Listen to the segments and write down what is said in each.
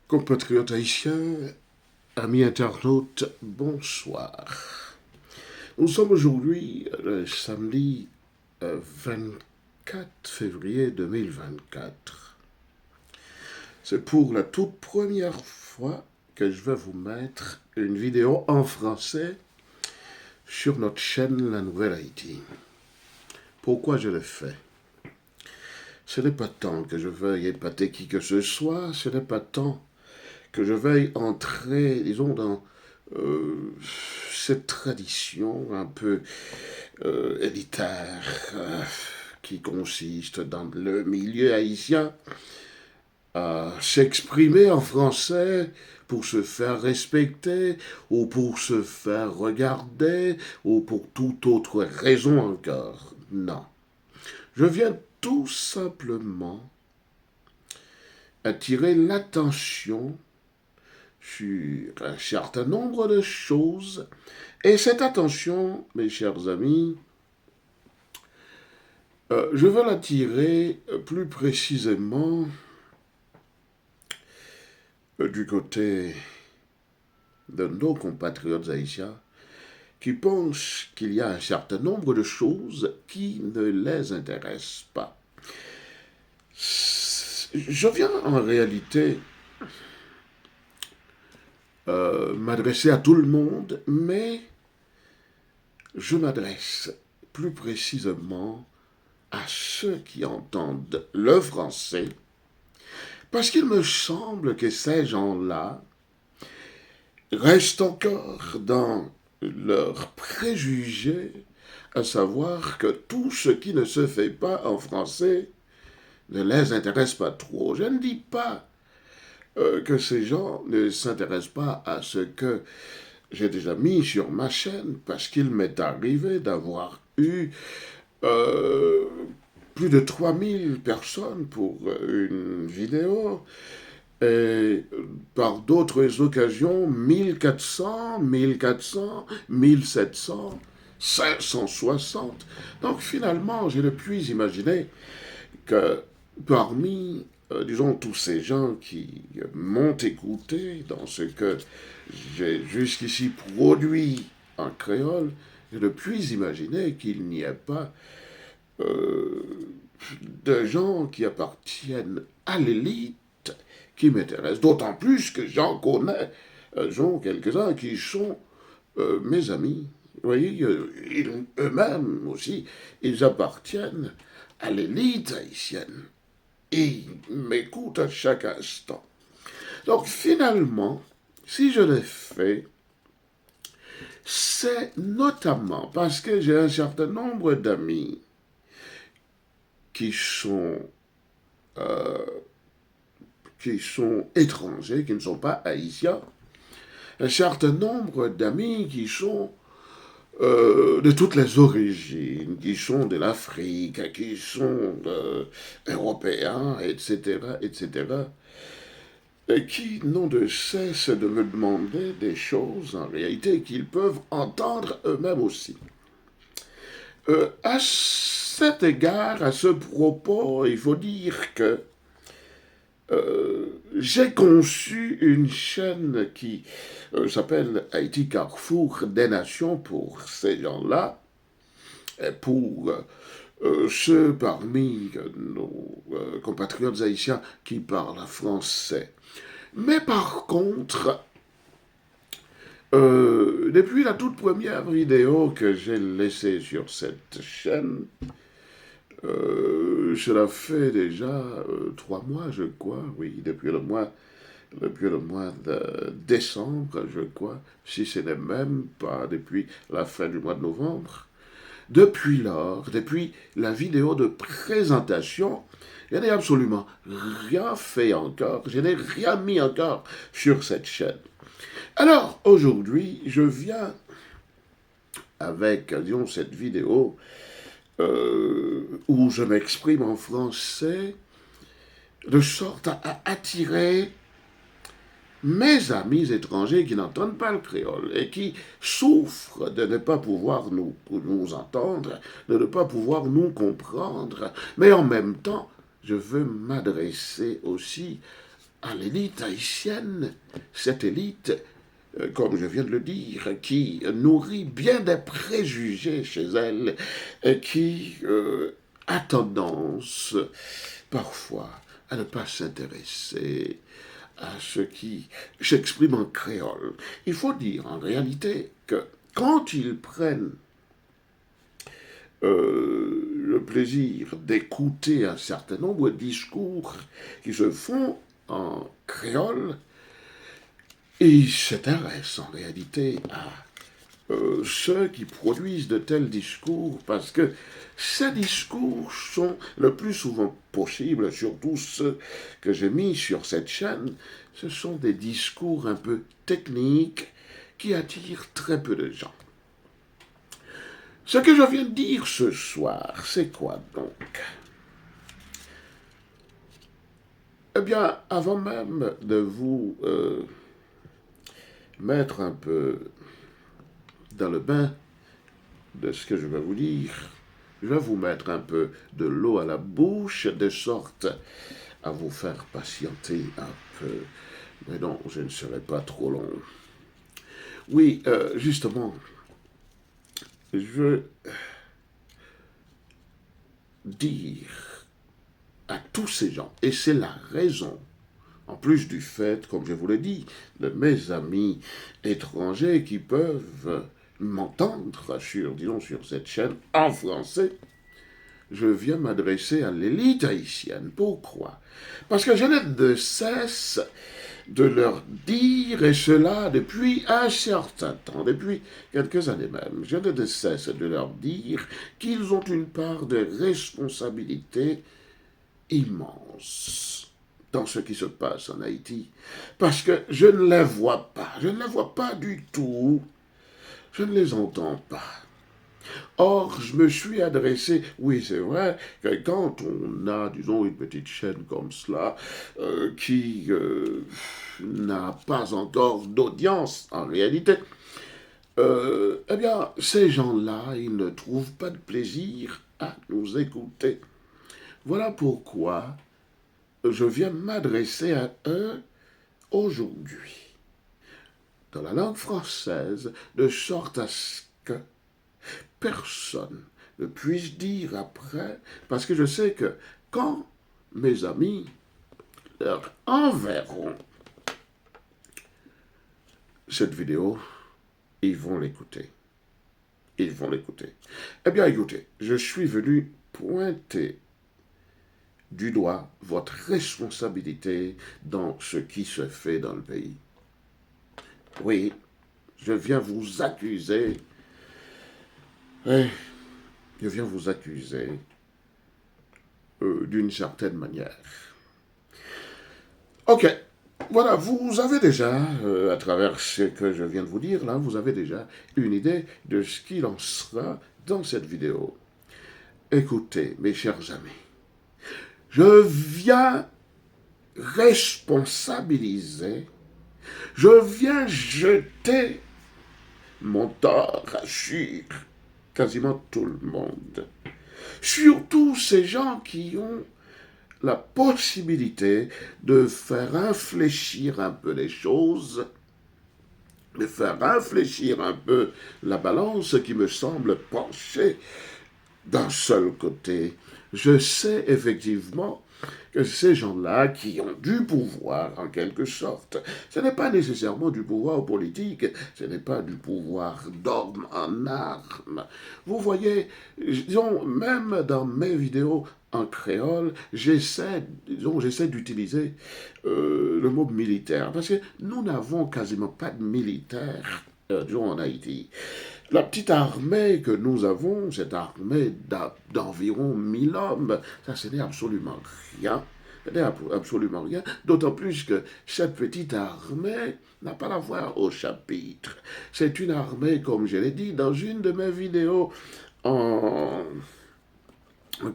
Compatriotes haïtiens, amis internautes, bonsoir. Nous sommes aujourd'hui le samedi 24 février 2024. C'est pour la toute première fois que je vais vous mettre une vidéo en français sur notre chaîne La Nouvelle Haïti. Pourquoi je le fais? Ce n'est pas tant que je veuille épater qui que ce soit, ce n'est pas tant que je veuille entrer, disons, dans cette tradition un peu élitaire qui consiste dans le milieu haïtien à s'exprimer en français pour se faire respecter ou pour se faire regarder ou pour toute autre raison encore. Non. Je viens tout simplement attirer l'attention sur un certain nombre de choses. Et cette attention, mes chers amis, je veux l'attirer plus précisément du côté de nos compatriotes haïtiens qui pensent qu'il y a un certain nombre de choses qui ne les intéressent pas. Je viens en réalité m'adresser à tout le monde, mais je m'adresse plus précisément à ceux qui entendent le français, parce qu'il me semble que ces gens-là restent encore dans leurs préjugés, à savoir que tout ce qui ne se fait pas en français ne les intéresse pas trop. Je ne dis pas que ces gens ne s'intéressent pas à ce que j'ai déjà mis sur ma chaîne, parce qu'il m'est arrivé d'avoir eu plus de 3000 personnes pour une vidéo, et par d'autres occasions, 1400, 1400, 1700, 560. Donc finalement, je ne puis imaginer que parmi, disons, tous ces gens qui m'ont écouté dans ce que j'ai jusqu'ici produit en créole, je ne puis imaginer qu'il n'y ait pas de gens qui appartiennent à l'élite qui m'intéressent. D'autant plus que j'en connais, quelques-uns qui sont mes amis. Vous voyez, eux-mêmes aussi, ils appartiennent à l'élite haïtienne. Et ils m'écoutent à chaque instant. Donc finalement, si je l'ai fait, c'est notamment parce que j'ai un certain nombre d'amis qui sont étrangers, qui ne sont pas haïtiens, un certain nombre d'amis qui sont de toutes les origines, qui sont de l'Afrique, qui sont européens, etc., etc., et qui n'ont de cesse de me demander des choses, en réalité, qu'ils peuvent entendre eux-mêmes aussi. À cet égard, à ce propos, il faut dire que j'ai conçu une chaîne qui s'appelle Haïti Carrefour des Nations pour ces gens-là, et pour ceux parmi nos compatriotes haïtiens qui parlent français. Mais par contre, depuis la toute première vidéo que j'ai laissée sur cette chaîne, cela fait déjà 3 mois, je crois, oui, depuis le mois de décembre, je crois, si ce n'est même pas depuis la fin du mois de novembre. Depuis lors, depuis la vidéo de présentation, je n'ai absolument rien fait encore, je n'ai rien mis encore sur cette chaîne. Alors, aujourd'hui, je viens avec, disons, cette vidéo où je m'exprime en français, de sorte à attirer mes amis étrangers qui n'entendent pas le créole et qui souffrent de ne pas pouvoir nous entendre, de ne pas pouvoir nous comprendre, mais en même temps, je veux m'adresser aussi à l'élite haïtienne, cette élite, comme je viens de le dire, qui nourrit bien des préjugés chez elle, et qui a tendance parfois à ne pas s'intéresser à ce qui s'exprime en créole. Il faut dire en réalité que quand ils prennent le plaisir d'écouter un certain nombre de discours qui se font en créole, ils s'intéressent en réalité à ceux qui produisent de tels discours, parce que ces discours sont le plus souvent possible, surtout ceux que j'ai mis sur cette chaîne, ce sont des discours un peu techniques qui attirent très peu de gens. Ce que je viens de dire ce soir, c'est quoi donc? Eh bien, avant même de vous mettre un peu dans le bain de ce que je vais vous dire, je vais vous mettre un peu de l'eau à la bouche, de sorte à vous faire patienter un peu. Mais non, je ne serai pas trop long. Oui, justement, je veux dire à tous ces gens, et c'est la raison, en plus du fait, comme je vous l'ai dit, de mes amis étrangers qui peuvent m'entendre sur cette chaîne en français, je viens m'adresser à l'élite haïtienne. Pourquoi? Parce que je n'ai de cesse de leur dire, et cela depuis un certain temps, depuis quelques années même, je n'ai de cesse de leur dire qu'ils ont une part de responsabilité immense dans ce qui se passe en Haïti. Parce que je ne les vois pas, je ne les vois pas du tout, je ne les entends pas. Or, je me suis adressé, oui c'est vrai, que quand on a, disons, une petite chaîne comme cela, qui n'a pas encore d'audience en réalité, eh bien, ces gens-là, ils ne trouvent pas de plaisir à nous écouter. Voilà pourquoi je viens m'adresser à eux aujourd'hui, dans la langue française, de sorte à ce que personne ne puisse dire après, parce que je sais que quand mes amis leur enverront cette vidéo, ils vont l'écouter. Ils vont l'écouter. Eh bien, écoutez, je suis venu pointer du doigt votre responsabilité dans ce qui se fait dans le pays. Oui, je viens vous accuser. Oui, je viens vous accuser d'une certaine manière. Ok, voilà, vous avez déjà, à travers ce que je viens de vous dire, là, vous avez déjà une idée de ce qu'il en sera dans cette vidéo. Écoutez, mes chers amis, je viens responsabiliser, je viens jeter mon tort sur quasiment tout le monde. Surtout ces gens qui ont la possibilité de faire infléchir un peu les choses, de faire infléchir un peu la balance qui me semble pencher d'un seul côté. Je sais effectivement que ces gens-là qui ont du pouvoir, en quelque sorte, ce n'est pas nécessairement du pouvoir politique, ce n'est pas du pouvoir d'homme en armes. Vous voyez, disons, même dans mes vidéos en créole, j'essaie d'utiliser le mot militaire, parce que nous n'avons quasiment pas de militaires, disons, en Haïti. La petite armée que nous avons, cette armée d'environ 1000 hommes, ça ce n'est absolument rien. Ce n'est absolument rien, d'autant plus que cette petite armée n'a pas la voix au chapitre. C'est une armée, comme je l'ai dit dans une de mes vidéos en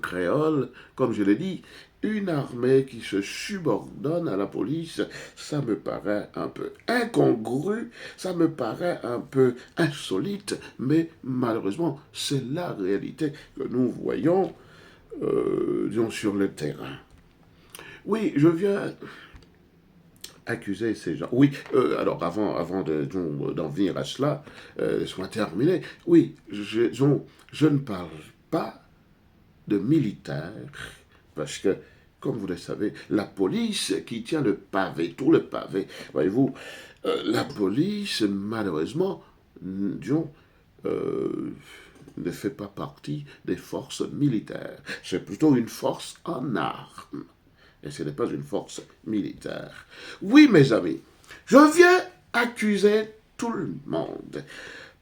créole, comme je l'ai dit, une armée qui se subordonne à la police, ça me paraît un peu incongru, ça me paraît un peu insolite, mais malheureusement, c'est la réalité que nous voyons, disons, sur le terrain. Oui, je viens accuser ces gens. Oui, alors d'en venir à cela, laisse-moi terminer. Oui, je ne parle pas de militaires, parce que, comme vous le savez, la police qui tient le pavé, tout le pavé, voyez-vous, la police, malheureusement, disons, euh, ne fait pas partie des forces militaires. C'est plutôt une force en armes. Et ce n'est pas une force militaire. Oui, mes amis, je viens accuser tout le monde.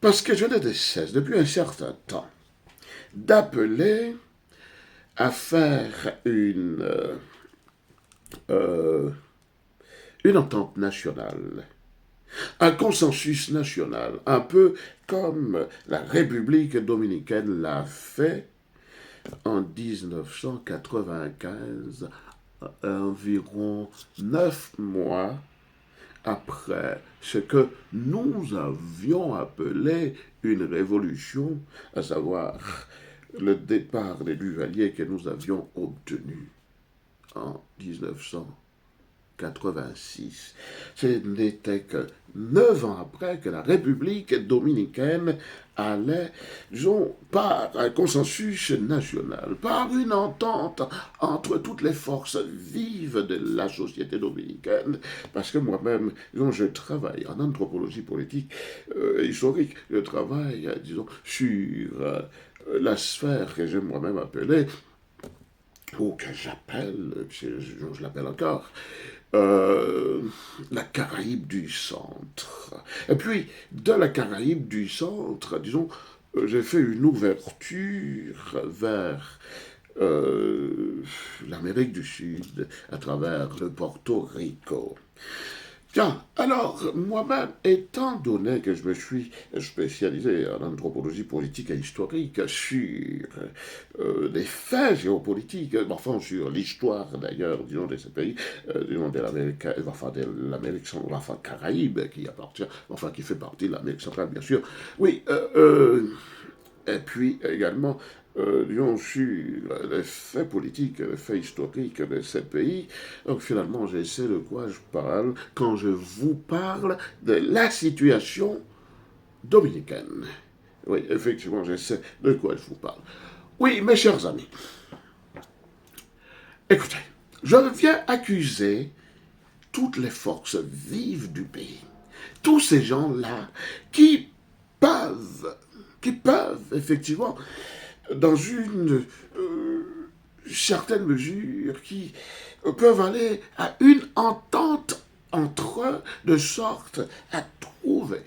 Parce que je n'ai de cesse, depuis un certain temps, d'appeler à faire une entente nationale, un consensus national, un peu comme la République dominicaine l'a fait en 1995, environ 9 mois après ce que nous avions appelé une révolution, à savoir le départ des Duvaliers que nous avions obtenu en 1986. Ce n'était que 9 ans après que la République dominicaine allait, disons, par un consensus national, par une entente entre toutes les forces vives de la société dominicaine, parce que moi-même, disons, je travaille en anthropologie politique historique, je travaille, disons, sur la sphère que j'ai moi-même appelée ou que j'appelle, je l'appelle encore, euh, la Caraïbe du Centre. Et puis, de la Caraïbe du Centre, disons, j'ai fait une ouverture vers l'Amérique du Sud à travers le Porto Rico. Tiens, alors, moi-même, étant donné que je me suis spécialisé en anthropologie politique et historique sur des faits géopolitiques, enfin sur l'histoire d'ailleurs, disons, de ces pays, disons, de l'Amérique centrale, enfin, Caraïbe, qui appartient, enfin, qui fait partie de l'Amérique centrale, bien sûr. Oui, et puis également, disons, sur les faits politiques, les faits historiques de ces pays. Donc finalement, je sais de quoi je parle quand je vous parle de la situation dominicaine. Oui, effectivement, je sais de quoi je vous parle. Oui, mes chers amis, écoutez, je viens accuser toutes les forces vives du pays, tous ces gens-là qui peuvent, effectivement, dans une certaine mesure, qui peuvent aller à une entente entre eux, de sorte à trouver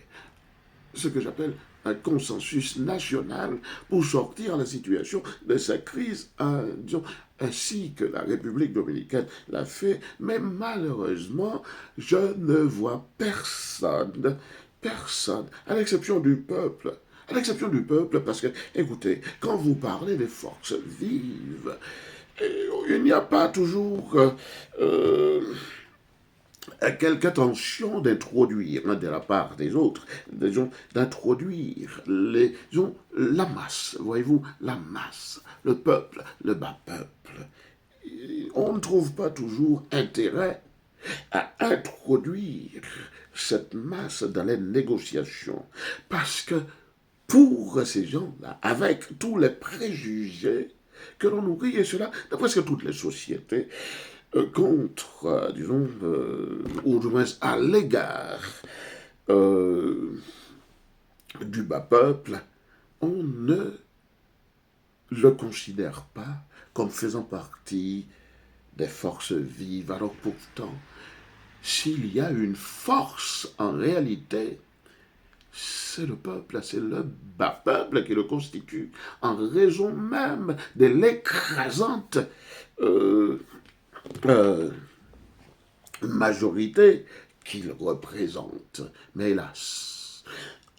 ce que j'appelle un consensus national pour sortir à la situation de sa crise, disons, ainsi que la République dominicaine l'a fait. Mais malheureusement, je ne vois personne, à l'exception du peuple, parce que, écoutez, quand vous parlez des forces vives, il n'y a pas toujours quelque attention d'introduire, de la part des autres, disons, d'introduire disons, la masse, voyez-vous, la masse, le peuple, le bas peuple. On ne trouve pas toujours intérêt à introduire cette masse dans les négociations, parce que pour ces gens-là, avec tous les préjugés que l'on nourrit, et cela dans presque toutes les sociétés, contre, disons, ou du moins à l'égard du bas peuple, on ne le considère pas comme faisant partie des forces vives. Alors pourtant, s'il y a une force en réalité, c'est le peuple, c'est le bas peuple qui le constitue, en raison même de l'écrasante euh, majorité qu'il représente. Mais hélas,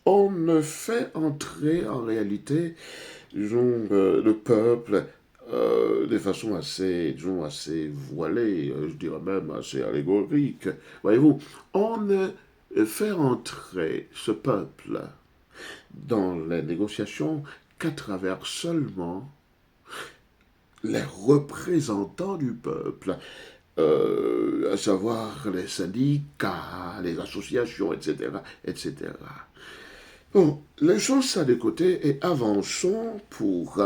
on ne fait entrer en réalité, disons, le peuple de façon assez, disons, assez voilée, je dirais même assez allégorique. Voyez-vous, on ne fait entrer ce peuple dans les négociations qu'à travers seulement les représentants du peuple. à savoir les syndicats, les associations, etc., etc. Bon, laissons ça de côté et avançons pour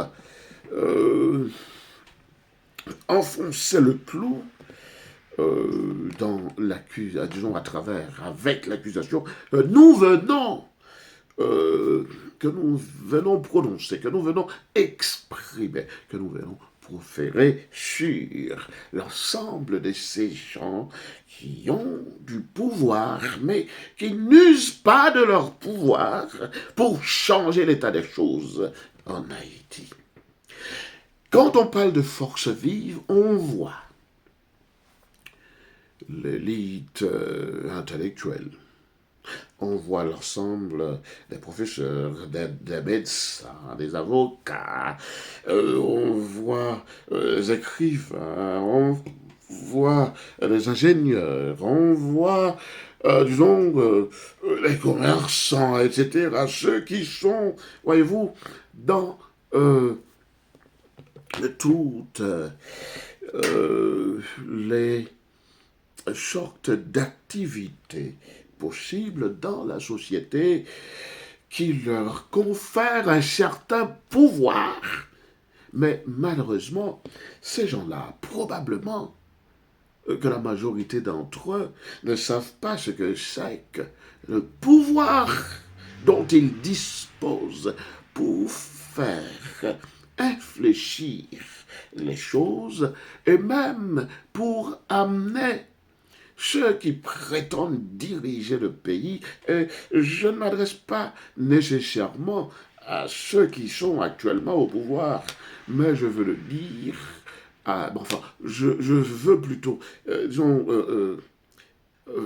enfoncer le clou dans l'accusation, disons à travers, avec l'accusation, nous venons, que nous venons prononcer, que nous venons exprimer, que nous venons proférer sur l'ensemble de ces gens qui ont du pouvoir, mais qui n'usent pas de leur pouvoir pour changer l'état des choses en Haïti. Quand on parle de force vive, on voit l'élite intellectuelle. On voit l'ensemble des professeurs, des médecins, des avocats, on voit les écrivains, on voit les ingénieurs, on voit, les commerçants, etc. Ceux qui sont, voyez-vous, dans toutes les sortes d'activités possibles dans la société qui leur confèrent un certain pouvoir. Mais malheureusement, ces gens-là, probablement que la majorité d'entre eux ne savent pas ce que c'est que le pouvoir dont ils disposent pour faire infléchir les choses et même pour amener ceux qui prétendent diriger le pays. Et je ne m'adresse pas nécessairement à ceux qui sont actuellement au pouvoir, mais je veux le dire je veux plutôt,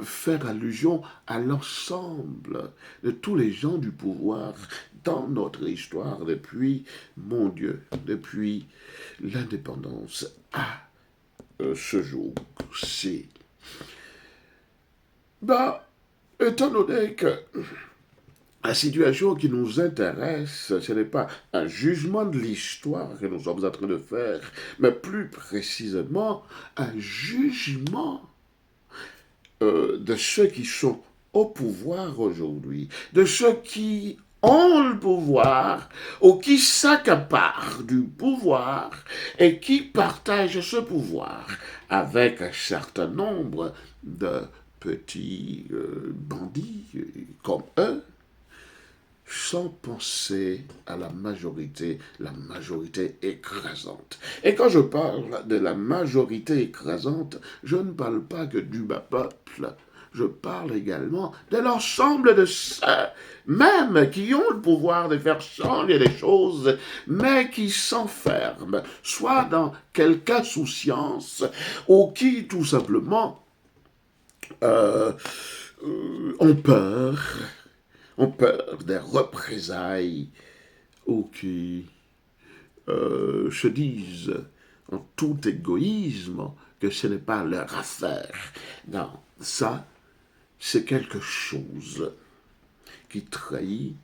faire allusion à l'ensemble de tous les gens du pouvoir dans notre histoire depuis, mon Dieu, depuis l'indépendance à ce jour-ci. Étant donné que la situation qui nous intéresse, ce n'est pas un jugement de l'histoire que nous sommes en train de faire, mais plus précisément un jugement de ceux qui sont au pouvoir aujourd'hui, de ceux qui ont le pouvoir ou qui s'accaparent du pouvoir et qui partagent ce pouvoir avec un certain nombre de petits bandits comme eux, sans penser à la majorité écrasante. Et quand je parle de la majorité écrasante, je ne parle pas que du bas peuple, je parle également de l'ensemble de ceux, même qui ont le pouvoir de faire changer les choses, mais qui s'enferment, soit dans quelque insouciance, ou qui, tout simplement, ont peur des représailles, ou qui se disent en tout égoïsme que ce n'est pas leur affaire. Non, ça, c'est quelque chose qui trahit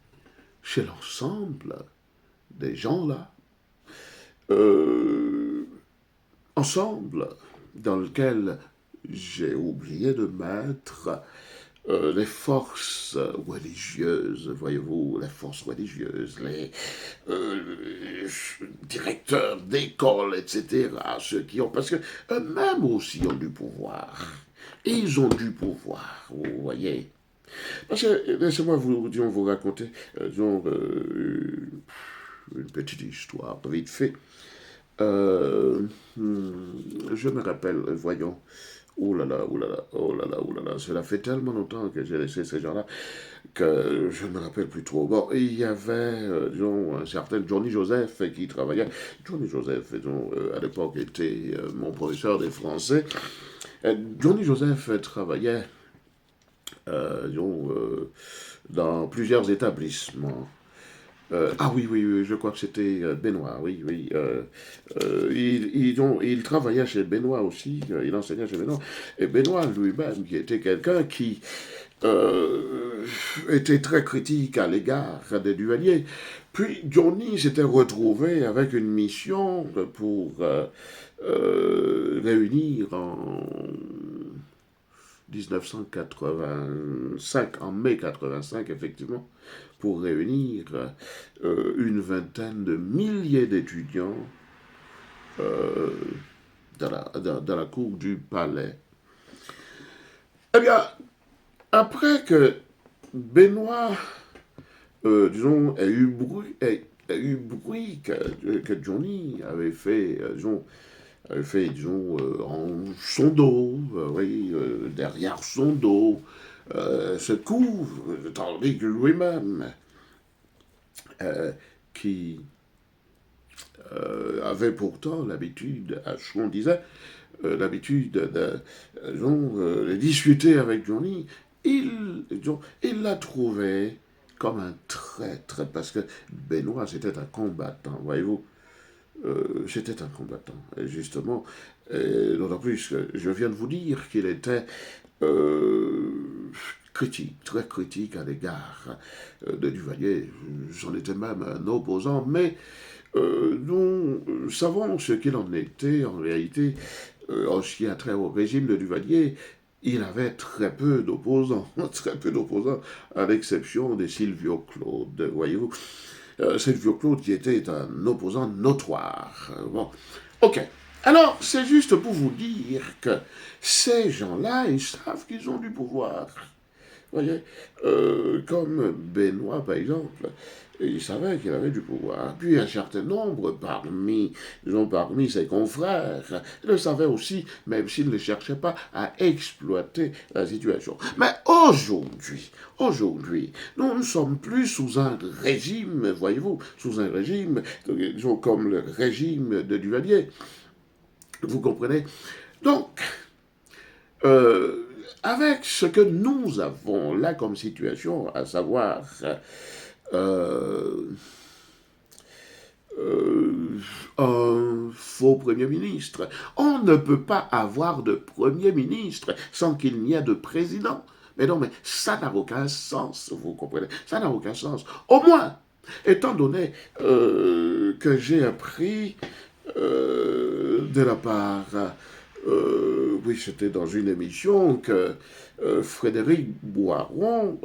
chez l'ensemble des gens là, ensemble, dans lequel j'ai oublié de mettre les forces religieuses, voyez-vous, les forces religieuses, les directeurs d'école, etc., ceux qui ont, parce que eux-mêmes aussi ont du pouvoir. Ils ont du pouvoir, vous voyez. Parce que, laissez-moi vous raconter, une petite histoire, vite fait. Je me rappelle, voyons, oh là là, oh là là, oh là là, oh là là, cela fait tellement longtemps que j'ai laissé ces gens-là que je ne me rappelle plus trop. Bon, il y avait, un certain Johnny Joseph qui travaillait. Johnny Joseph, à l'époque, était mon professeur de français. Johnny Joseph travaillait, dans plusieurs établissements. Oui, je crois que c'était Benoît, oui, oui. Il travaillait chez Benoît aussi, il enseignait chez Benoît. Et Benoît lui-même, qui était quelqu'un qui euh, était très critique à l'égard des Duvalier. Puis Johnny s'était retrouvé avec une mission pour réunir en 1985, en mai 85 effectivement, pour réunir une vingtaine de milliers d'étudiants euh, dans la cour du palais. Eh bien, après que Benoît, disons, a eu bruit que Johnny avait fait, disons, en son dos, oui, derrière son dos, se couvre, tandis que lui-même, euh, qui avait pourtant l'habitude, ce qu'on disait, l'habitude de discuter avec Johnny, il l'a trouvé comme un traître, parce que Benoît, c'était un combattant, voyez-vous. C'était un combattant, et justement, d'autant plus que je viens de vous dire qu'il était euh, critique, très critique à l'égard de Duvalier. J'en étais même un opposant, mais nous savons ce qu'il en était en réalité. En ce qui a trait au régime de Duvalier, il avait très peu d'opposants, très peu d'opposants, à l'exception de Silvio Claude, voyez-vous. Silvio Claude qui était un opposant notoire. Bon, ok. Alors, c'est juste pour vous dire que ces gens-là, ils savent qu'ils ont du pouvoir. Vous voyez, comme Benoît, par exemple, il savait qu'il avait du pouvoir. Puis un certain nombre parmi ses confrères le savaient aussi, même s'ils ne cherchaient pas à exploiter la situation. Mais aujourd'hui, nous ne sommes plus sous un régime, voyez-vous, sous un régime, disons, comme le régime de Duvalier. Vous comprenez? Donc, euh, avec ce que nous avons là comme situation, à savoir euh, un faux Premier ministre, on ne peut pas avoir de Premier ministre sans qu'il n'y ait de président. Mais non, mais ça n'a aucun sens, vous comprenez? Ça n'a aucun sens. Au moins, étant donné que j'ai appris de la part, oui, c'était dans une émission que Frédéric Boiron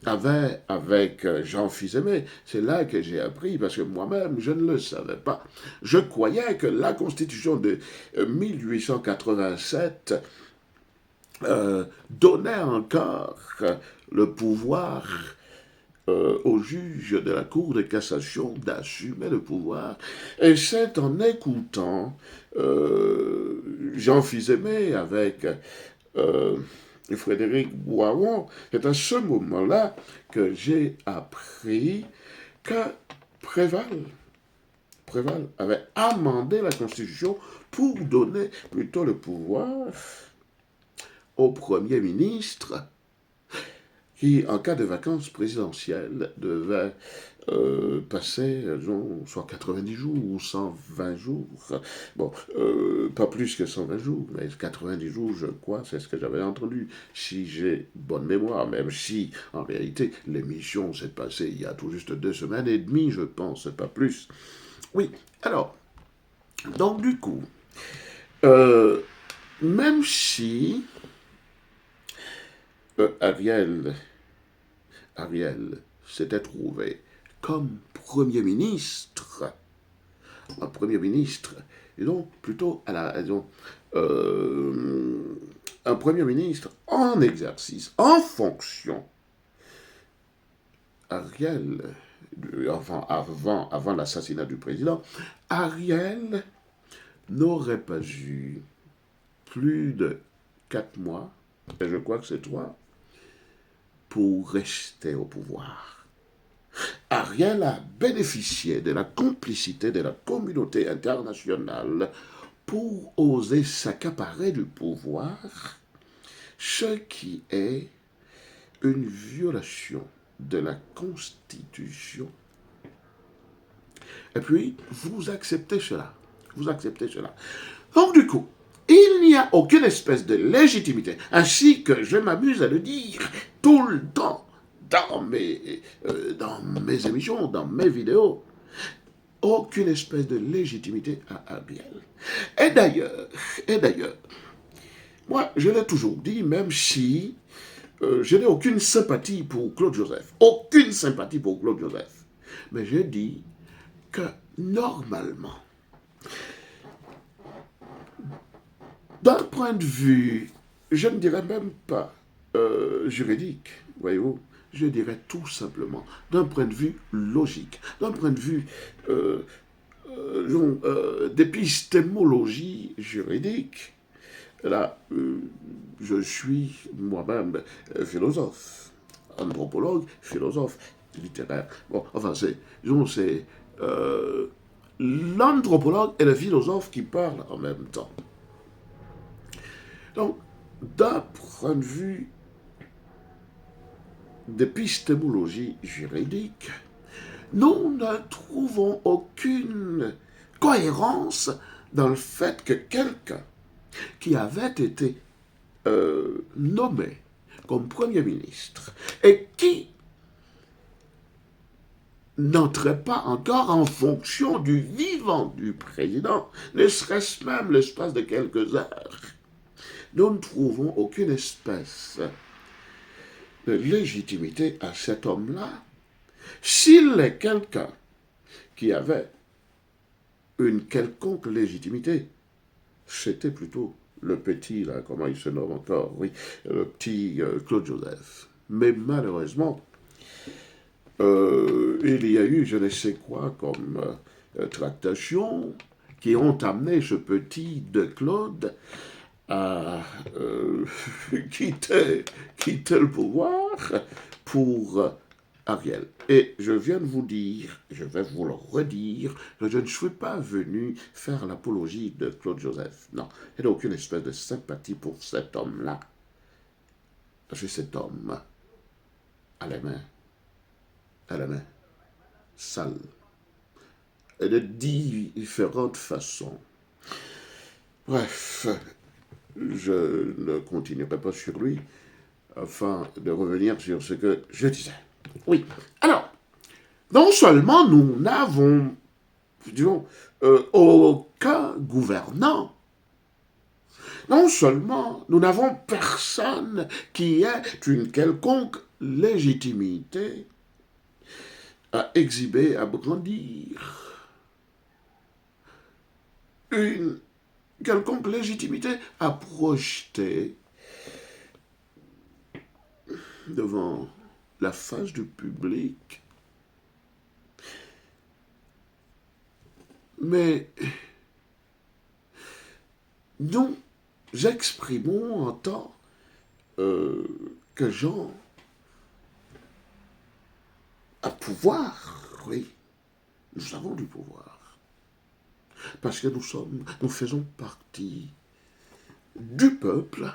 avait avec Jean Fils-Aimé. C'est là que j'ai appris, parce que moi-même, je ne le savais pas. Je croyais que la Constitution de 1887 donnait encore le pouvoir au juge de la Cour de cassation d'assumer le pouvoir. Et c'est en écoutant Jean Fils-Aimé avec Frédéric Boiron, c'est à ce moment-là que j'ai appris que Préval, Préval avait amendé la Constitution pour donner plutôt le pouvoir au Premier ministre qui, en cas de vacances présidentielles, devait passer, disons, soit 90 jours ou 120 jours. Bon, pas plus que 120 jours, mais 90 jours, je crois, c'est ce que j'avais entendu, si j'ai bonne mémoire, même si, en réalité, l'émission s'est passée il y a tout juste 2 semaines et demie, je pense, pas plus. Oui, alors, donc du coup, euh, même si Ariel s'était trouvé comme Premier ministre, un Premier ministre, et donc plutôt disons, un Premier ministre en exercice, en fonction. Ariel, avant l'assassinat du président, Ariel n'aurait pas eu plus de 4 mois, et je crois que c'est 3, pour rester au pouvoir. Ariel a bénéficié de la complicité de la communauté internationale pour oser s'accaparer du pouvoir, ce qui est une violation de la Constitution. Et puis, vous acceptez cela. Vous acceptez cela. Donc, du coup, Il n'y a aucune espèce de légitimité, ainsi que je m'amuse à le dire tout le temps dans mes émissions, dans mes vidéos, aucune espèce de légitimité à Ariel. Et d'ailleurs, moi, je l'ai toujours dit, même si je n'ai aucune sympathie pour Claude Joseph, aucune sympathie pour Claude Joseph, mais je dis que normalement, d'un point de vue, je ne dirais même pas juridique, voyez-vous, je dirais tout simplement d'un point de vue logique, d'un point de vue d'épistémologie juridique. Là, je suis moi-même philosophe, anthropologue, philosophe littéraire. Bon, enfin, c'est l'anthropologue et le philosophe qui parlent en même temps. Donc, d'un point de vue d'épistémologie juridique, nous ne trouvons aucune cohérence dans le fait que quelqu'un qui avait été nommé comme Premier ministre et qui n'entrait pas encore en fonction du vivant du président, ne serait-ce même l'espace de quelques heures, nous ne trouvons aucune espèce de légitimité à cet homme-là. S'il est quelqu'un qui avait une quelconque légitimité, c'était plutôt le petit, là, comment il se nomme encore, oui, le petit Claude Joseph. Mais malheureusement, il y a eu je ne sais quoi comme tractations qui ont amené ce petit de Claude à quitter le pouvoir pour Ariel. Et je viens de vous dire, je vais vous le redire, que je ne suis pas venu faire l'apologie de Claude Joseph. Non, il n'y a aucune espèce de sympathie pour cet homme-là. Parce que cet homme a les mains sales, et de différentes façons. Bref, je ne continuerai pas sur lui, afin de revenir sur ce que je disais. Oui, alors, non seulement nous n'avons, disons, aucun gouvernant, non seulement nous n'avons personne qui ait une quelconque légitimité à exhiber, à brandir, une quelconque légitimité à projeter devant la face du public. Mais nous exprimons en tant que gens à pouvoir, oui, nous avons du pouvoir. Parce que nous faisons partie du peuple.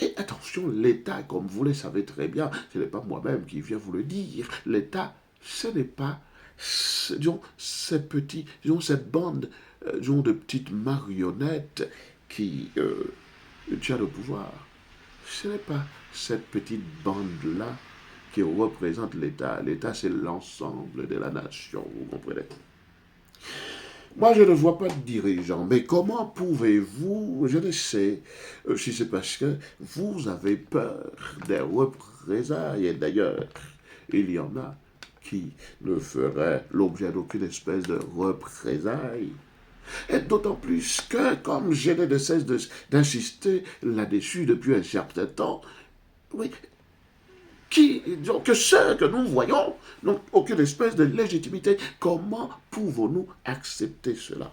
Et attention, l'État, comme vous le savez très bien, ce n'est pas moi-même qui viens vous le dire, l'État, ce n'est pas, disons, cette bande, de petites marionnettes qui tient le pouvoir. Ce n'est pas cette petite bande-là qui représente l'État. L'État, c'est l'ensemble de la nation, vous comprenez? Moi, je ne vois pas de dirigeant, mais comment pouvez-vous, je ne sais, si c'est parce que vous avez peur des représailles, et d'ailleurs, il y en a qui ne feraient l'objet d'aucune espèce de représailles. Et d'autant plus que, comme je n'ai de cesse d'insister là-dessus depuis un certain temps, oui, que ceux que nous voyons n'ont aucune espèce de légitimité. Comment pouvons-nous accepter cela?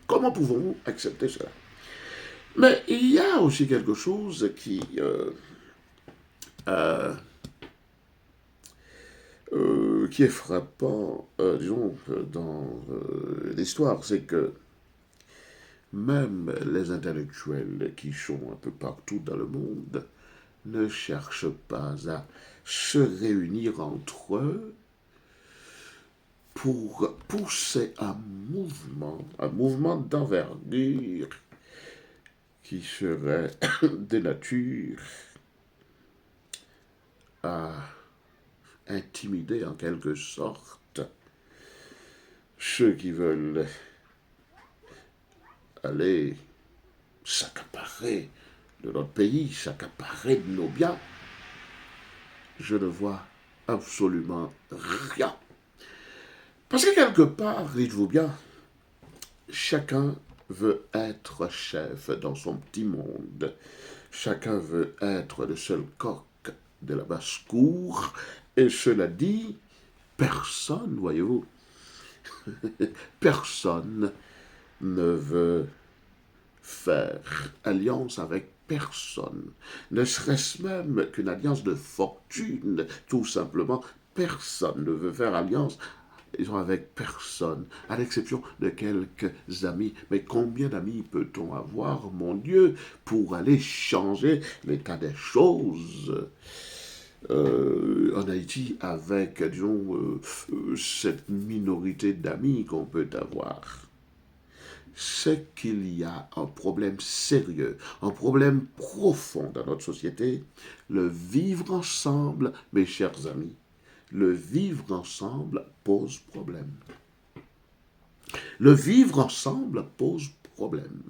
Comment pouvons-nous accepter cela? Mais il y a aussi quelque chose qui est frappant, disons, dans l'histoire, c'est que même les intellectuels qui sont un peu partout dans le monde ne cherchent pas à se réunir entre eux pour pousser un mouvement d'envergure qui serait de nature à intimider en quelque sorte ceux qui veulent aller s'accaparer de notre pays, s'accaparer de nos biens. Je ne vois absolument rien. Parce que quelque part, dites-vous bien, chacun veut être chef dans son petit monde. Chacun veut être le seul coq de la basse-cour. Et cela dit, personne, voyez-vous, personne ne veut faire alliance avec personne. Ne serait-ce même qu'une alliance de fortune, tout simplement. Personne ne veut faire alliance avec personne, à l'exception de quelques amis. Mais combien d'amis peut-on avoir, mon Dieu, pour aller changer l'état des choses en Haïti avec, disons, cette minorité d'amis qu'on peut avoir? C'est qu'il y a un problème sérieux, un problème profond dans notre société. Le vivre ensemble, mes chers amis, le vivre ensemble pose problème. Le vivre ensemble pose problème.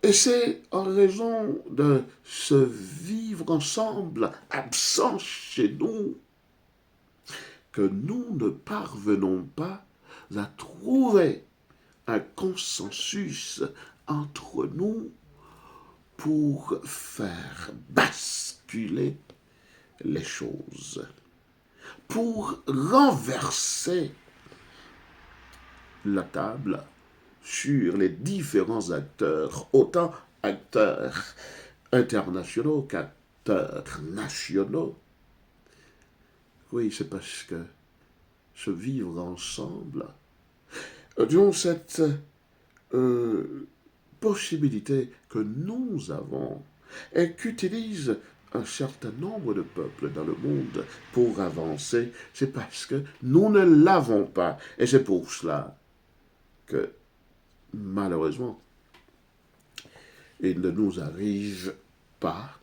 Et c'est en raison de ce vivre ensemble absent chez nous que nous ne parvenons pas à trouver un consensus entre nous pour faire basculer les choses, pour renverser la table sur les différents acteurs, autant acteurs internationaux qu'acteurs nationaux. Oui, c'est parce que ce vivre ensemble, disons cette possibilité que nous avons et qu'utilisent un certain nombre de peuples dans le monde pour avancer, c'est parce que nous ne l'avons pas. Et c'est pour cela que, malheureusement, il ne nous arrive pas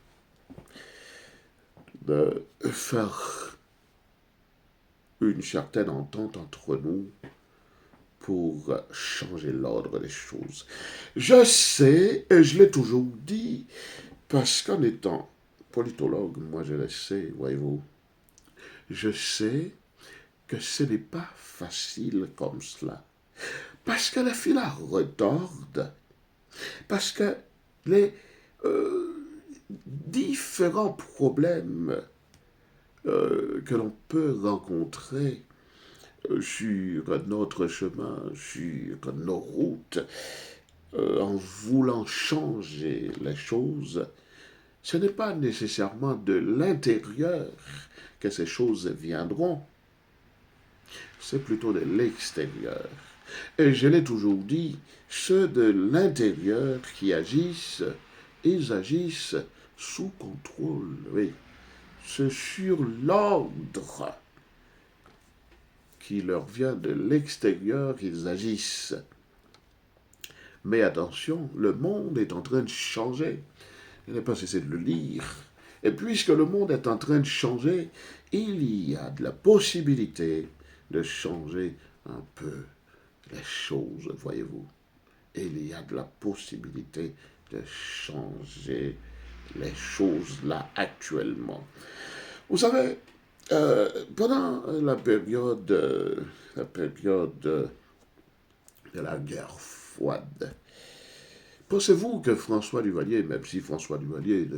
de faire une certaine entente entre nous pour changer l'ordre des choses. Je sais, et je l'ai toujours dit, parce qu'en étant politologue, moi je le sais, voyez-vous, je sais que ce n'est pas facile comme cela. Parce que la file retorde, parce que les différents problèmes que l'on peut rencontrer sur notre chemin, sur nos routes, en voulant changer les choses, ce n'est pas nécessairement de l'intérieur que ces choses viendront, c'est plutôt de l'extérieur. Et je l'ai toujours dit, ceux de l'intérieur qui agissent, ils agissent sous contrôle, oui. C'est sur l'ordre qui leur vient de l'extérieur qu'ils agissent. Mais attention, le monde est en train de changer. Je n'ai pas cessé de le lire. Et puisque le monde est en train de changer, il y a de la possibilité de changer un peu les choses, voyez-vous. Il y a de la possibilité de changer les choses là actuellement. Vous savez, pendant la période de la guerre froide, pensez-vous que François Duvalier, même si François Duvalier,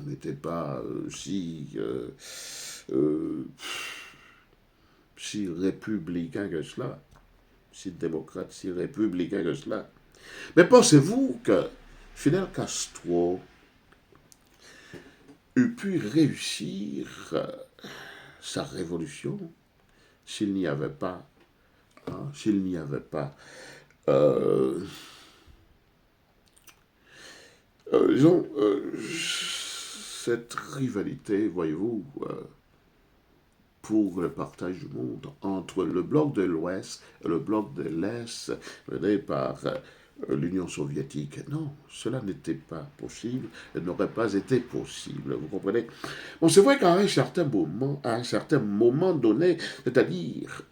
n'était pas si républicain que cela, si démocrate, si républicain que cela, mais pensez-vous que Fidel Castro eût pu réussir sa révolution s'il n'y avait pas, disons, cette rivalité, voyez-vous, pour le partage du monde entre le bloc de l'Ouest et le bloc de l'Est, mené par l'Union soviétique. Non, cela n'était pas possible, n'aurait pas été possible, vous comprenez? Bon, c'est vrai qu'à un certain moment donné, c'est-à-dire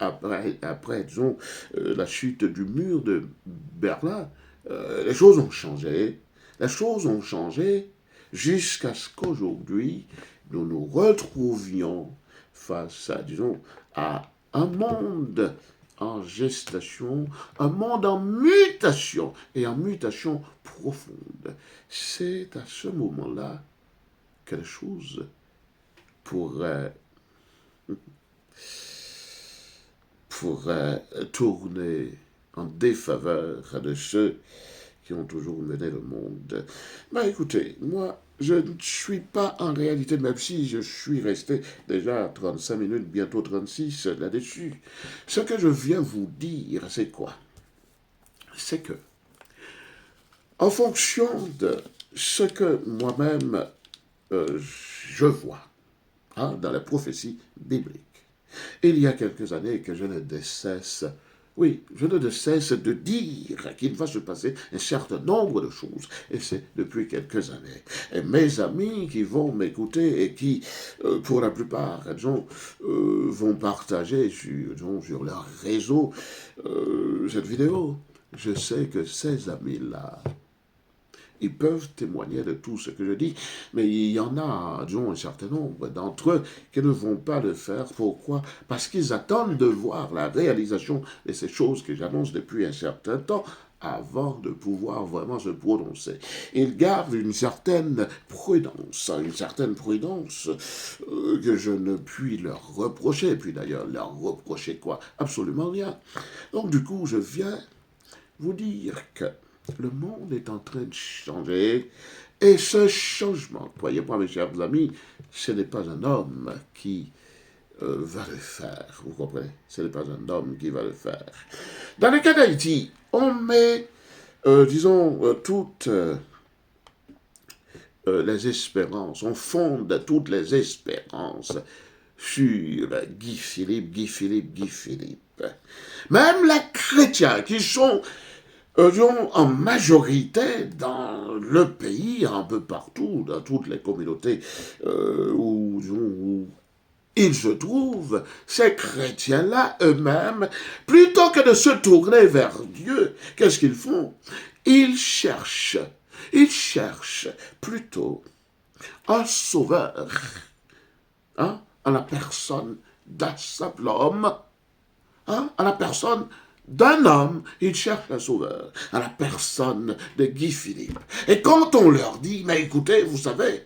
disons, la chute du mur de Berlin, les choses ont changé. Les choses ont changé jusqu'à ce qu'aujourd'hui, nous nous retrouvions face à, disons, à un monde en gestation, un monde en mutation et en mutation profonde. C'est à ce moment-là que les choses pourraient, pourraient tourner en défaveur de ceux qui ont toujours mené le monde. Ben écoutez, moi, je ne suis pas en réalité, même si je suis resté déjà 35 minutes, bientôt 36 là-dessus. Ce que je viens vous dire, c'est quoi? C'est que, en fonction de ce que moi-même je vois dans la prophétie biblique, il y a quelques années que je ne cesse, oui, je ne cesse de dire qu'il va se passer un certain nombre de choses, et c'est depuis quelques années. Et mes amis qui vont m'écouter et qui, pour la plupart, vont partager sur leur réseau cette vidéo, je sais que ces amis-là, ils peuvent témoigner de tout ce que je dis, mais il y en a, disons, un certain nombre d'entre eux qui ne vont pas le faire. Pourquoi? Parce qu'ils attendent de voir la réalisation de ces choses que j'annonce depuis un certain temps avant de pouvoir vraiment se prononcer. Ils gardent une certaine prudence que je ne puis leur reprocher. Et puis d'ailleurs, leur reprocher quoi? Absolument rien. Donc du coup, je viens vous dire que le monde est en train de changer et ce changement, croyez-moi mes chers amis, ce n'est pas un homme qui va le faire, vous comprenez? Ce n'est pas un homme qui va le faire. Dans le cas d'Haïti, on met, toutes les espérances, on fonde toutes les espérances sur Guy Philippe, Guy Philippe, Guy Philippe. Même les chrétiens qui sont en majorité dans le pays, un peu partout, dans toutes les communautés où ils se trouvent, ces chrétiens-là eux-mêmes, plutôt que de se tourner vers Dieu, qu'est-ce qu'ils font? Ils cherchent plutôt un sauveur, en la personne d'un simple homme, en la personne d'un homme, ils cherchent un sauveur, à la personne de Guy Philippe. Et quand on leur dit, mais écoutez, vous savez,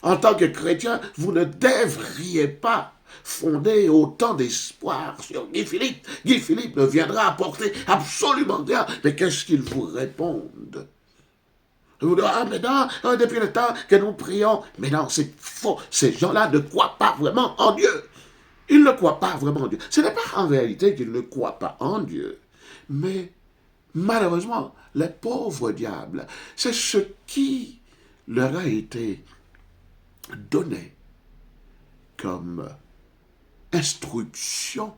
en tant que chrétien, vous ne devriez pas fonder autant d'espoir sur Guy Philippe. Guy Philippe ne viendra apporter absolument rien. Mais qu'est-ce qu'ils vous répondent? Vous dites, ah mais non, depuis le temps que nous prions. Mais non, c'est faux. Ces gens-là ne croient pas vraiment en Dieu. Ils ne croient pas vraiment en Dieu. Ce n'est pas en réalité qu'ils ne croient pas en Dieu, mais malheureusement, les pauvres diables, c'est ce qui leur a été donné comme instruction.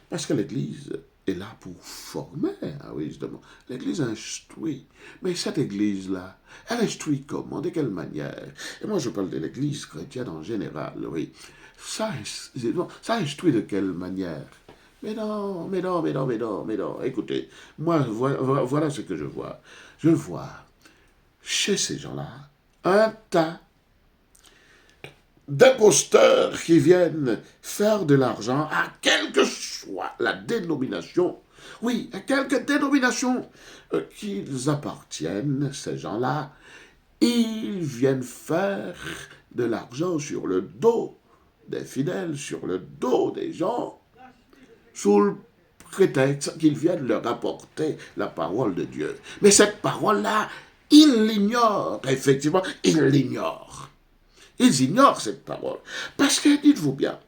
Parce que l'Église est là pour former, oui, justement. L'Église instruit. Mais cette Église-là, elle instruit comment, de quelle manière? Et moi, je parle de l'Église chrétienne en général, oui. Ça instruit de quelle manière? Mais non, mais non, mais non, mais non, mais non. Écoutez, moi, voilà ce que je vois. Je vois chez ces gens-là un tas d'imposteurs qui viennent faire de l'argent à quelle que soit la dénomination, oui, à quelque dénomination qu'ils appartiennent, ces gens-là, ils viennent faire de l'argent sur le dos des fidèles, sur le dos des gens, sous le prétexte qu'ils viennent leur apporter la parole de Dieu. Mais cette parole-là, ils l'ignorent, effectivement, ils l'ignorent. Ils ignorent cette parole. Parce que, dites-vous bien,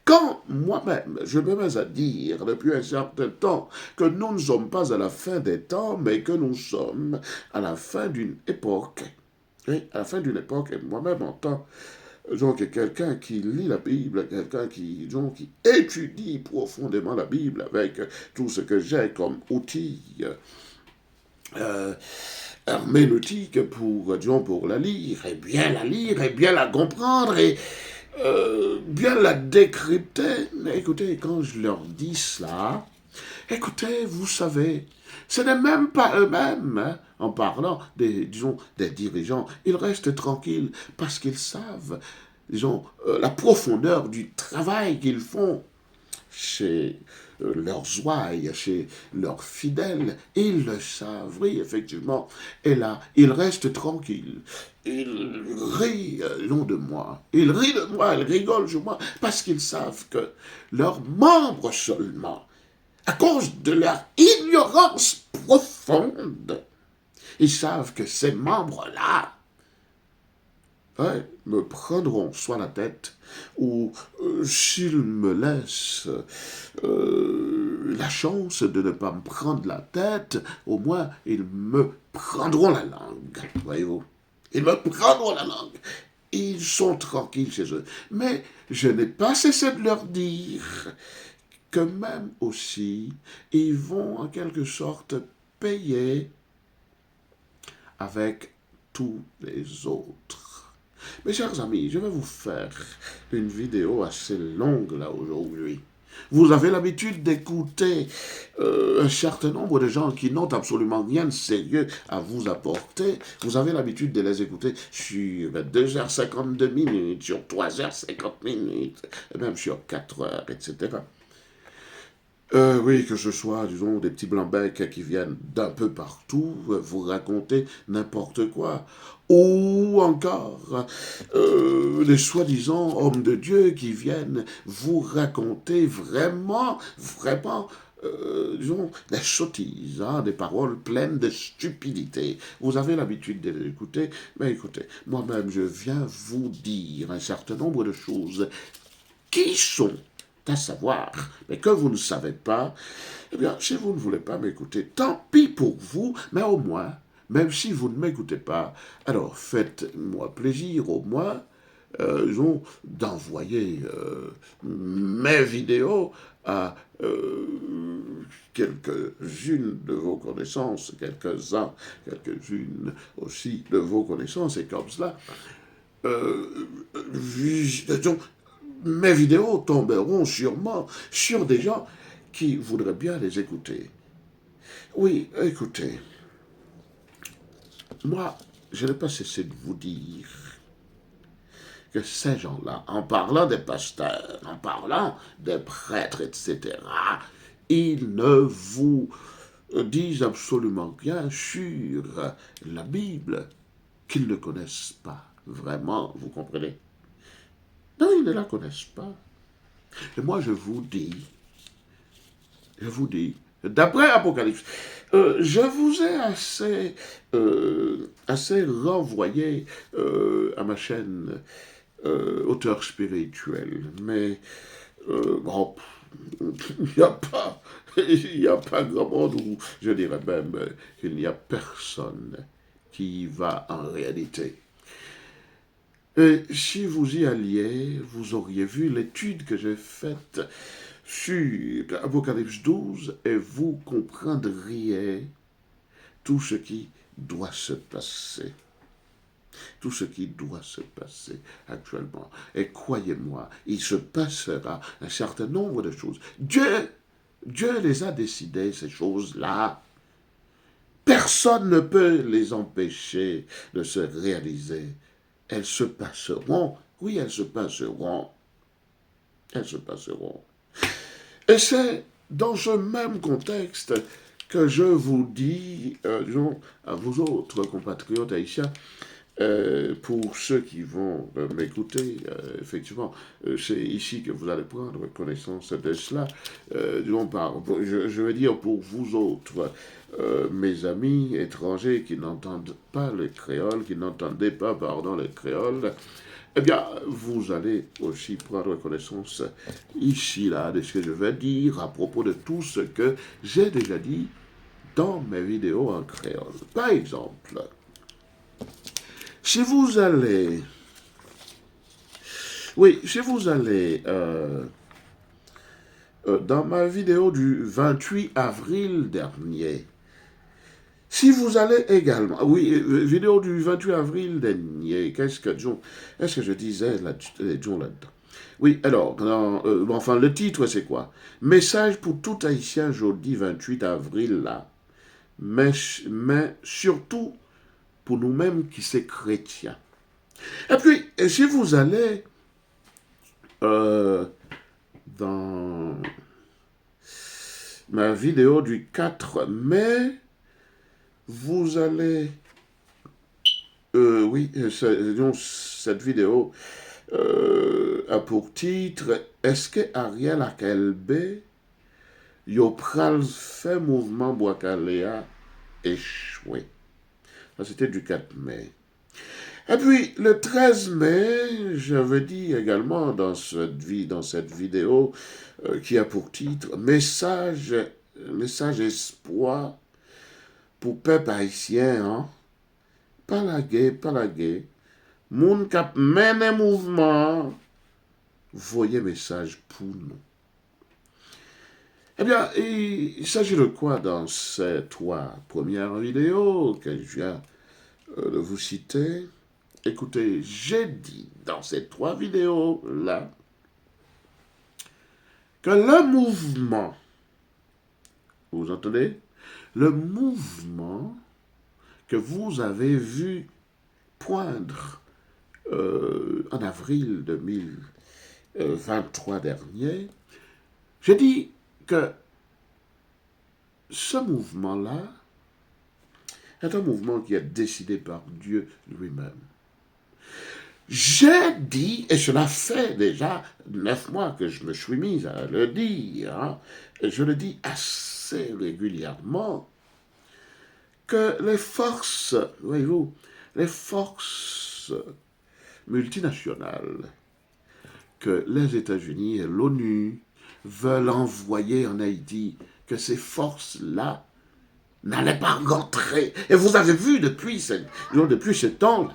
quand moi-même, je me mets à dire depuis un certain temps que nous ne sommes pas à la fin des temps, mais que nous sommes à la fin d'une époque, oui, à la fin d'une époque, et moi-même en tant que quelqu'un qui lit la Bible, quelqu'un qui étudie profondément la Bible avec tout ce que j'ai comme outil euh, herméneutique pour, disons, pour la lire, et bien la comprendre, et bien la décrypter. Mais écoutez, quand je leur dis cela, écoutez, vous savez, ce n'est même pas eux-mêmes, hein, en parlant des, disons, des dirigeants, ils restent tranquilles parce qu'ils savent, disons, la profondeur du travail qu'ils font chez leurs ouailles, chez leurs fidèles. Ils le savent, oui, effectivement. Et là, ils restent tranquilles. Ils rient long de moi. Ils rient de moi, ils rigolent sur moi, parce qu'ils savent que leurs membres seulement, à cause de leur ignorance profonde, ils savent que ces membres-là, ouais, me prendront soit la tête, ou s'ils me laissent la chance de ne pas me prendre la tête, au moins ils me prendront la langue, voyez-vous. Ils me prendront la langue. Ils sont tranquilles chez eux. Mais je n'ai pas cessé de leur dire que même aussi, ils vont en quelque sorte payer avec tous les autres. Mes chers amis, je vais vous faire une vidéo assez longue là aujourd'hui. Vous avez l'habitude d'écouter un certain nombre de gens qui n'ont absolument rien de sérieux à vous apporter. Vous avez l'habitude de les écouter sur 2h52 sur 3h50 et même sur 4h, etc. Oui, que ce soit, disons, des petits blancs-becs qui viennent d'un peu partout, vous raconter n'importe quoi. Ou encore, les soi-disant hommes de Dieu qui viennent vous raconter vraiment, disons, des sottises, hein, des paroles pleines de stupidité. Vous avez l'habitude de les écouter, mais écoutez, moi-même, je viens vous dire un certain nombre de choses qui sont à savoir, mais que vous ne savez pas, eh bien, si vous ne voulez pas m'écouter, tant pis pour vous, mais au moins, même si vous ne m'écoutez pas, alors faites-moi plaisir au moins, disons, d'envoyer mes vidéos à quelques-unes de vos connaissances, quelques-uns, quelques-unes aussi de vos connaissances, et comme cela, disons, mes vidéos tomberont sûrement sur des gens qui voudraient bien les écouter. Oui, écoutez, moi, je n'ai pas cessé de vous dire que ces gens-là, en parlant des pasteurs, en parlant des prêtres, etc., ils ne vous disent absolument rien sur la Bible qu'ils ne connaissent pas vraiment, vous comprenez? Non, ils ne la connaissent pas. Et moi, je vous dis, d'après Apocalypse, je vous ai assez renvoyé à ma chaîne Auteur spirituel. Mais bon, il n'y a pas, il n'y a pas grand monde, ou je dirais même qu'il n'y a personne qui y va en réalité. Et si vous y alliez, vous auriez vu l'étude que j'ai faite sur Apocalypse 12 et vous comprendriez tout ce qui doit se passer. Tout ce qui doit se passer actuellement. Et croyez-moi, il se passera un certain nombre de choses. Dieu les a décidées, ces choses-là. Personne ne peut les empêcher de se réaliser. Elles se passeront. Oui, elles se passeront. Elles se passeront. Et c'est dans ce même contexte que je vous dis, disons, à vous autres compatriotes haïtiens, pour ceux qui vont m'écouter, effectivement, c'est ici que vous allez prendre connaissance de cela. Disons je veux dire pour vous autres, mes amis étrangers qui n'entendent pas le créole, qui n'entendaient pas, pardon, le créole, eh bien, vous allez aussi prendre connaissance ici, là, de ce que je vais dire à propos de tout ce que j'ai déjà dit dans mes vidéos en créole. Par exemple, si vous allez... Oui, si vous allez dans ma vidéo du 28 avril dernier, Si vous allez également, oui, vidéo du 28 avril dernier, est-ce que je disais là-dedans? Oui, alors, enfin, le titre, c'est quoi? Message pour tout Haïtien jeudi 28 avril, là. Mais surtout pour nous-mêmes qui sommes chrétiens. Et puis, si vous allez euh, dans ma vidéo du 4 mai, vous allez... oui, cette vidéo a pour titre Est-ce que Ariel Akelbe yo pral fait mouvement Boakalea échoué? Ça, c'était du 4 mai. Et puis, le 13 mai, j'avais dit également dans cette vidéo qui a pour titre Message espoir pour peuple haïtien, hein? Pas la guerre. Moun kap mène mouvement, voyez message pour nous. Eh bien, il s'agit de quoi dans ces 3 premières vidéos que je viens de vous citer? Écoutez, j'ai dit dans ces 3 vidéos-là que le mouvement, vous entendez? Le mouvement que vous avez vu poindre en avril 2023 dernier, j'ai dit que ce mouvement-là est un mouvement qui est décidé par Dieu lui-même. J'ai dit, et cela fait déjà 9 mois que je me suis mis à le dire, hein, et je le dis assez régulièrement, que les forces, voyez-vous, les forces multinationales que les États-Unis et l'ONU veulent envoyer en Haïti, que ces forces-là n'allaient pas rentrer. Et vous avez vu depuis ce temps-là,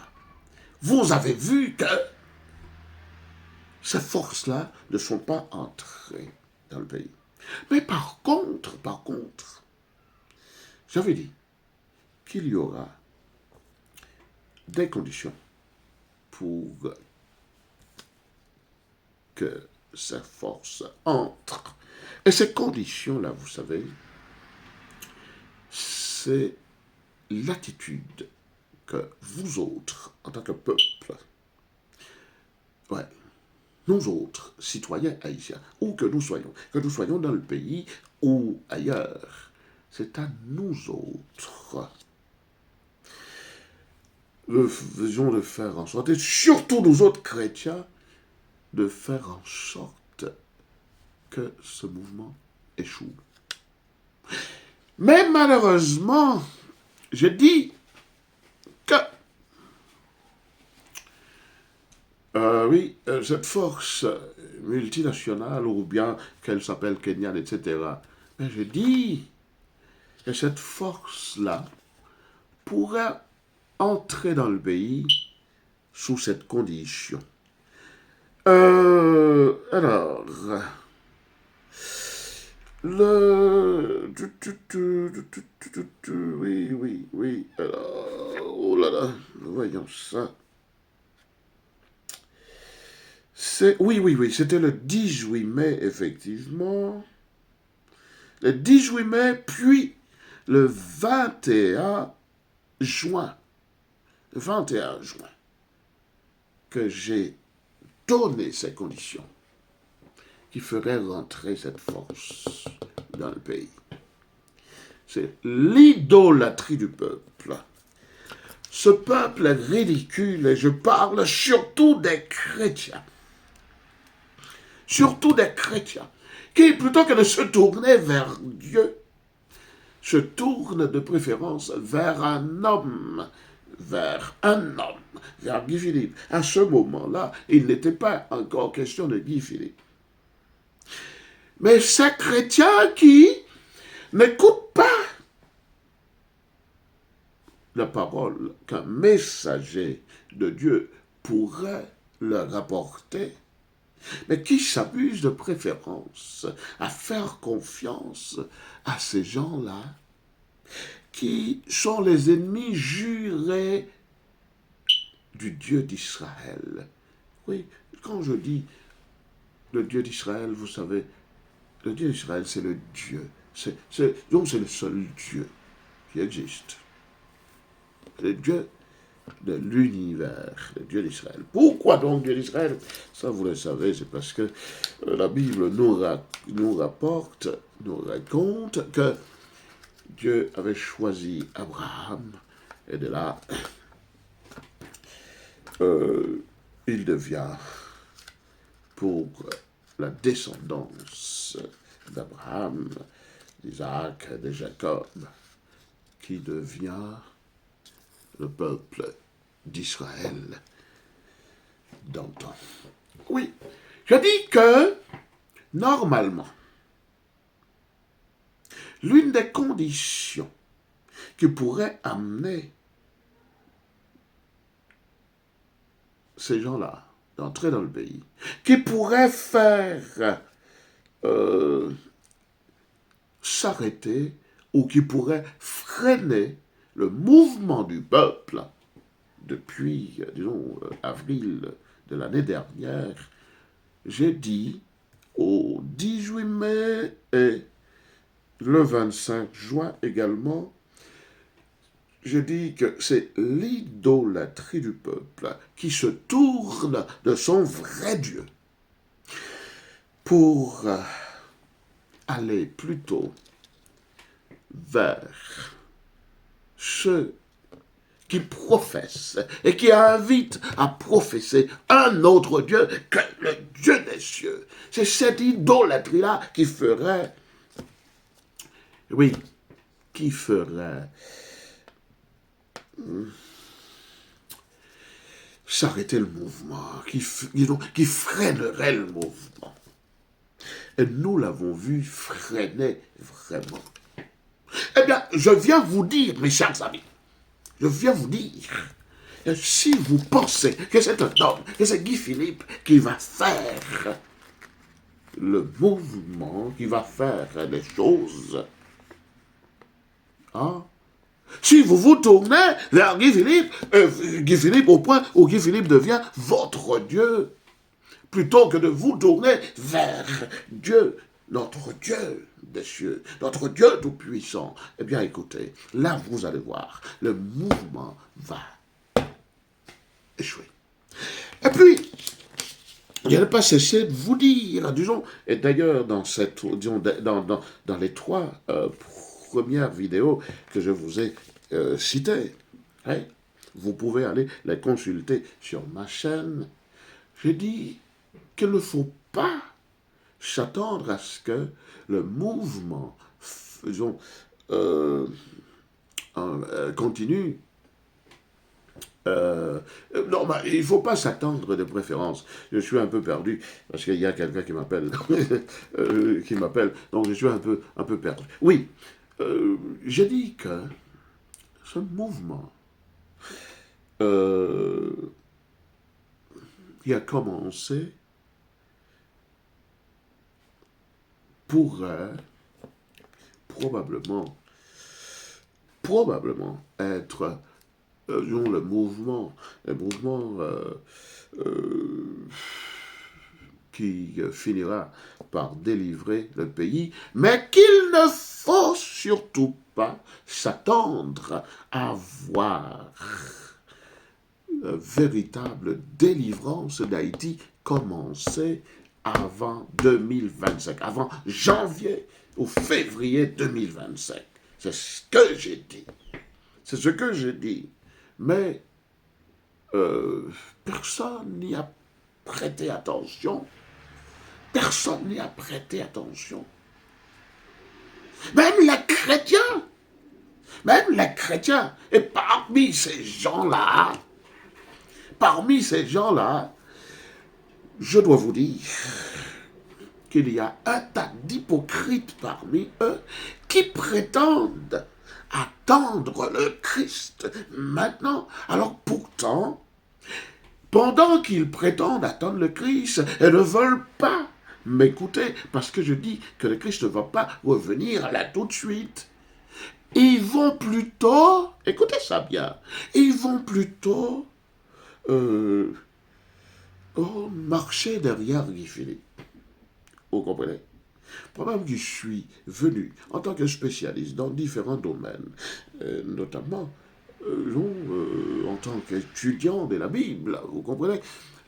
vous avez vu que ces forces-là ne sont pas entrées dans le pays. Mais par contre, j'avais dit qu'il y aura des conditions pour que ces forces entrent. Et ces conditions-là, vous savez, c'est l'attitude que vous autres, en tant que peuple, nous autres, citoyens haïtiens, où que nous soyons dans le pays ou ailleurs, c'est à nous autres faisons de faire en sorte, et surtout nous autres chrétiens, de faire en sorte que ce mouvement échoue. Mais malheureusement, je dis que cette force multinationale, ou bien qu'elle s'appelle Kenyan, etc., mais je dis que cette force-là pourrait entrer dans le pays sous cette condition. Alors, oui, alors, oh là là, voyons ça. Oui, c'était le 18 mai, effectivement. Le 18 mai, puis le 21 juin. Le 21 juin, que j'ai donné ces conditions qui feraient rentrer cette force dans le pays. C'est l'idolâtrie du peuple. Ce peuple est ridicule, et je parle surtout des chrétiens. Surtout des chrétiens, qui, plutôt que de se tourner vers Dieu, se tournent de préférence vers un homme, vers Guy Philippe. À ce moment-là, il n'était pas encore question de Guy Philippe. Mais ces chrétiens qui n'écoutent pas la parole qu'un messager de Dieu pourrait leur apporter, mais qui s'abusent de préférence à faire confiance à ces gens-là qui sont les ennemis jurés du Dieu d'Israël. Oui, quand je dis le Dieu d'Israël, vous savez, le Dieu d'Israël, c'est le Dieu. Donc c'est le seul Dieu qui existe. Le Dieu de l'univers, le Dieu d'Israël. Pourquoi donc Dieu d'Israël? Ça, vous le savez, c'est parce que la Bible nous rapporte, nous raconte que Dieu avait choisi Abraham, et de là, il devient pour la descendance d'Abraham, d'Isaac, de Jacob, qui devient le peuple d'Israël d'antan. Oui, je dis que, normalement, l'une des conditions qui pourrait amener ces gens-là d'entrer dans le pays, qui pourrait faire s'arrêter ou qui pourrait freiner le mouvement du peuple depuis, disons, avril de l'année dernière, j'ai dit au 18 mai et le 25 juin également, je dis que c'est l'idolâtrie du peuple qui se tourne de son vrai Dieu pour aller plutôt vers ceux qui professent et qui invitent à professer un autre Dieu que le Dieu des cieux. C'est cette idolâtrie-là qui ferait, oui, qui ferait s'arrêter le mouvement, qui freinerait le mouvement. Et nous l'avons vu freiner vraiment. Eh bien, je viens vous dire, mes chers amis, je viens vous dire, si vous pensez que c'est un homme, que c'est Guy Philippe qui va faire le mouvement, qui va faire les choses, hein? Si vous vous tournez vers Guy Philippe au point où Guy Philippe devient votre Dieu, plutôt que de vous tourner vers Dieu, notre Dieu des cieux, notre Dieu tout-puissant, eh bien écoutez, là vous allez voir, le mouvement va échouer. Et puis, il n'a pas cessé de vous dire, disons, et d'ailleurs dans les trois premières vidéos que je vous ai citées, hein, vous pouvez aller les consulter sur ma chaîne. J'ai dit qu'il ne faut pas s'attendre à ce que le mouvement, disons, continue. Non, il ne faut pas s'attendre de préférence. Je suis un peu perdu parce qu'il y a quelqu'un qui m'appelle, donc je suis un peu perdu. Oui, j'ai dit que ce mouvement qui a commencé pourrait probablement être le mouvement qui finira par délivrer le pays, mais qu'il ne faut surtout pas s'attendre à voir la véritable délivrance d'Haïti commencer avant 2025, avant janvier ou février 2025. C'est ce que j'ai dit. C'est ce que j'ai dit. Mais personne n'y a prêté attention. Personne n'y a prêté attention. Même les chrétiens, et parmi ces gens-là, je dois vous dire qu'il y a un tas d'hypocrites parmi eux qui prétendent attendre le Christ maintenant. Alors pourtant, pendant qu'ils prétendent attendre le Christ, ils ne veulent pas m'écouter parce que je dis que le Christ ne va pas revenir là tout de suite. Ils vont plutôt, écoutez ça bien, ils vont plutôt euh, marcher derrière Guy Philippe. Vous comprenez? Moi-même qui suis venu en tant que spécialiste dans différents domaines, notamment en tant qu'étudiant de la Bible, vous comprenez,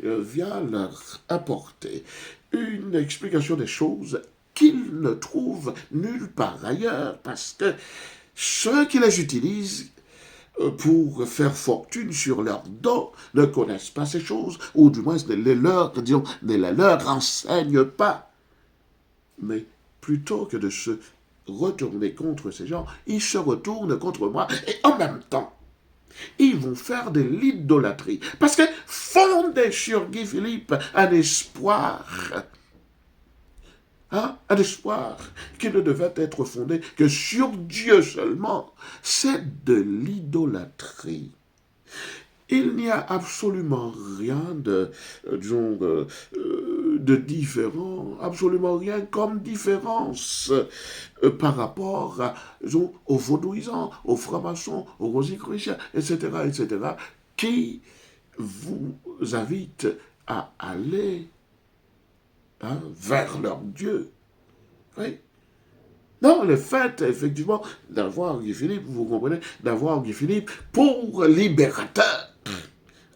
vient leur apporter une explication des choses qu'ils ne trouvent nulle part ailleurs, parce que ceux qui les utilisent pour faire fortune sur leur dos ne connaissent pas ces choses, ou du moins ne les leur enseignent pas. Mais plutôt que de se retourner contre ces gens, ils se retournent contre moi, et en même temps, ils vont faire de l'idolâtrie. Parce que fonder sur Guy Philippe un espoir, un espoir qui ne devait être fondé que sur Dieu seulement, c'est de l'idolâtrie. Il n'y a absolument rien de différent, absolument rien comme différence par rapport aux vaudouisants, aux francs-maçons, aux rosicruciens, etc., qui vous invitent à aller vers leur Dieu. Oui. Non, le fait, effectivement, d'avoir Guy Philippe, vous comprenez, d'avoir Guy Philippe pour libérateur,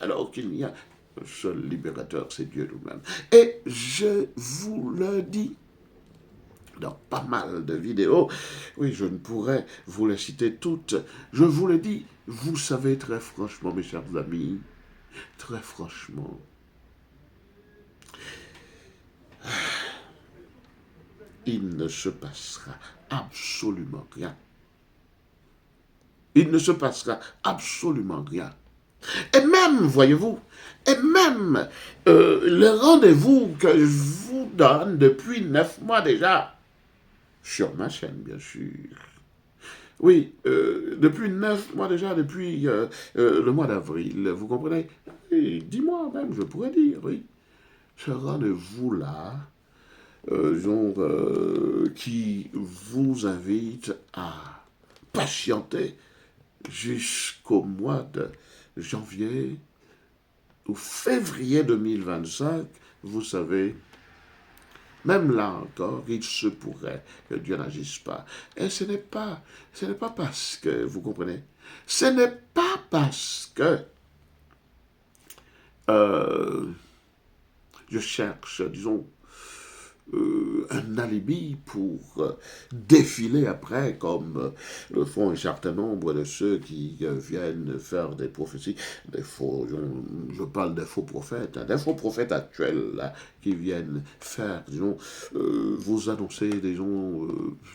alors qu'il n'y a un seul libérateur, c'est Dieu lui-même. Et je vous le dis, dans pas mal de vidéos, oui, je ne pourrais vous les citer toutes, je vous le dis, vous savez très franchement, mes chers amis, très franchement, il ne se passera absolument rien. Il ne se passera absolument rien. Et même, voyez-vous, et même le rendez-vous que je vous donne depuis 9 mois déjà, sur ma chaîne, bien sûr. Oui, depuis 9 mois déjà, depuis le mois d'avril, vous comprenez? Et 10 mois même, je pourrais dire, oui. Ce rendez-vous-là, qui vous invite à patienter jusqu'au mois de janvier ou février 2025, vous savez, même là encore, il se pourrait que Dieu n'agisse pas. Et ce n'est pas parce que, vous comprenez, ce n'est pas parce que euh, je cherche, disons, un alibi pour défiler après, comme le font un certain nombre de ceux qui viennent faire des prophéties, des faux, je parle des faux prophètes, des faux prophètes actuels là, qui viennent faire, disons, vous annoncer, disons,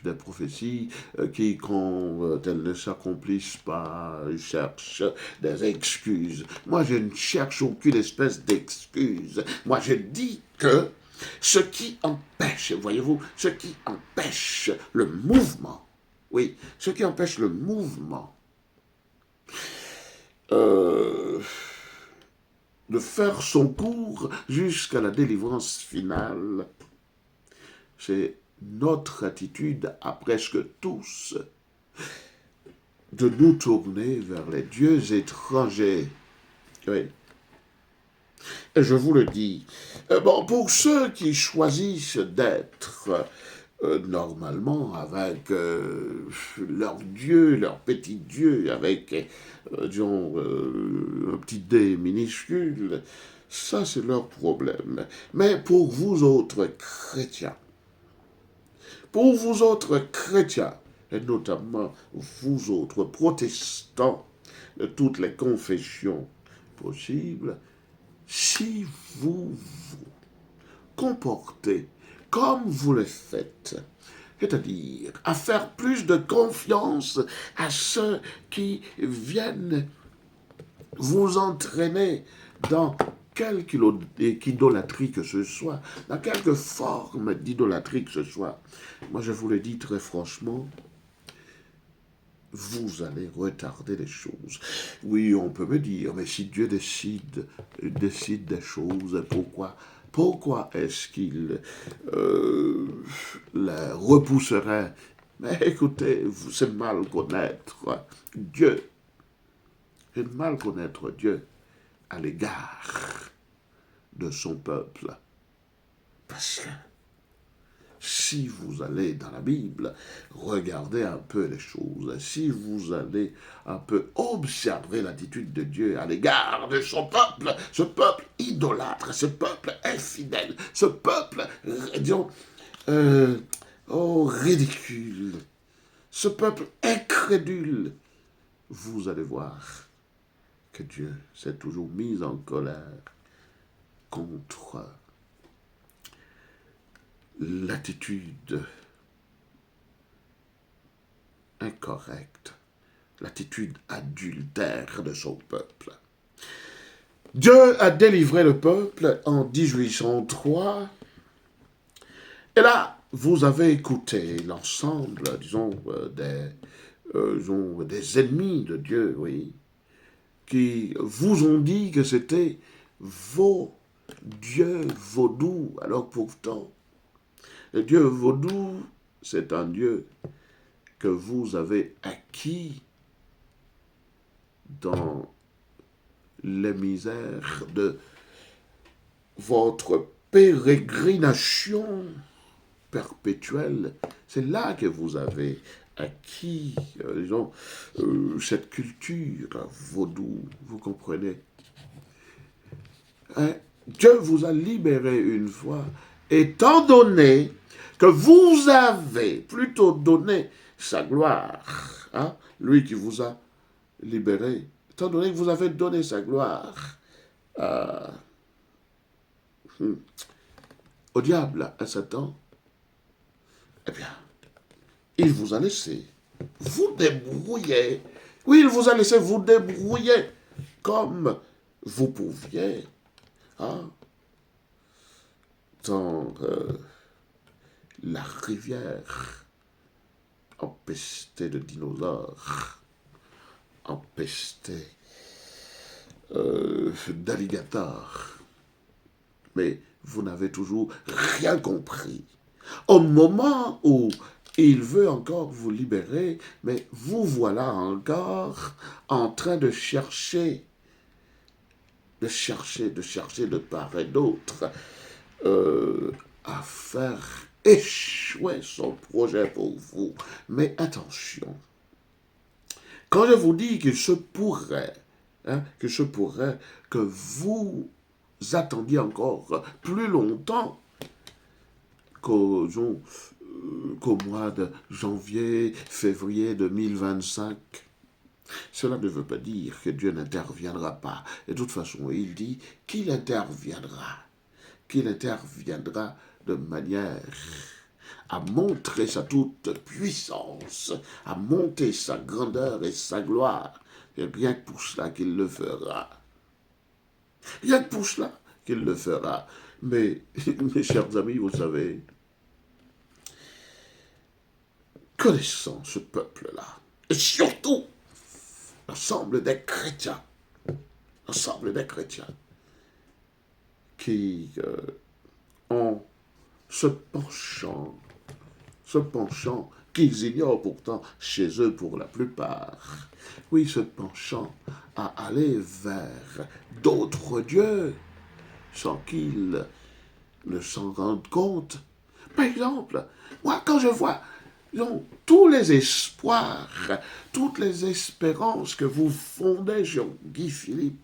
des prophéties qui, quand elles ne s'accomplissent pas, cherchent des excuses. Moi, je ne cherche aucune espèce d'excuse. Moi, je dis que ce qui empêche, voyez-vous, ce qui empêche le mouvement, oui, ce qui empêche le mouvement de faire son cours jusqu'à la délivrance finale, c'est notre attitude à presque tous de nous tourner vers les dieux étrangers. Oui. Et je vous le dis, bon, pour ceux qui choisissent d'être normalement avec leur Dieu, leur petit Dieu, avec, disons, un petit D minuscule, ça c'est leur problème. Mais pour vous autres chrétiens, et notamment vous autres protestants de toutes les confessions possibles, si vous vous comportez comme vous le faites, c'est-à-dire à faire plus de confiance à ceux qui viennent vous entraîner dans quelque idolâtrie que ce soit, dans quelque forme d'idolâtrie que ce soit. Moi, je vous le dis très franchement, vous allez retarder les choses. Oui, on peut me dire, mais si Dieu décide des choses, pourquoi est-ce qu'il les repousserait Mais écoutez, c'est mal connaître Dieu. C'est mal connaître Dieu à l'égard de son peuple. Parce que si vous allez dans la Bible, regardez un peu les choses, si vous allez un peu observer l'attitude de Dieu à l'égard de son peuple, ce peuple idolâtre, ce peuple infidèle, ce peuple, disons, ridicule, ce peuple incrédule, vous allez voir que Dieu s'est toujours mis en colère contre l'attitude incorrecte, l'attitude adultère de son peuple. Dieu a délivré le peuple en 1803. Et là, vous avez écouté l'ensemble, disons, des ennemis de Dieu, oui, qui vous ont dit que c'était vos dieux vaudous, alors pourtant, le Dieu vaudou, c'est un Dieu que vous avez acquis dans les misères de votre pérégrination perpétuelle. C'est là que vous avez acquis, disons, cette culture vaudou, vous comprenez? Hein? Dieu vous a libéré une fois, étant donné que vous avez plutôt donné sa gloire, hein? Lui qui vous a libéré, étant donné que vous avez donné sa gloire au diable, à Satan, eh bien, il vous a laissé vous débrouiller. Oui, il vous a laissé vous débrouiller comme vous pouviez, hein, dans la rivière empestée de dinosaures, empestée d'alligators. Mais vous n'avez toujours rien compris. Au moment où il veut encore vous libérer, mais vous voilà encore en train de chercher de part et d'autre, à faire échouer son projet pour vous. Mais attention, quand je vous dis qu'il se pourrait, que vous attendiez encore plus longtemps qu'au mois de janvier, février 2025, cela ne veut pas dire que Dieu n'interviendra pas. Et de toute façon, il dit qu'il interviendra de manière à montrer sa toute puissance, à monter sa grandeur et sa gloire. Et rien que pour cela qu'il le fera. Rien que pour cela qu'il le fera. Mais, mes chers amis, vous savez, connaissant ce peuple-là, et surtout l'ensemble des chrétiens qui ont ce penchant qu'ils ignorent pourtant chez eux pour la plupart. Oui, ce penchant à aller vers d'autres dieux sans qu'ils ne s'en rendent compte. Par exemple, moi quand je vois tous les espoirs, toutes les espérances que vous fondez sur Guy Philippe,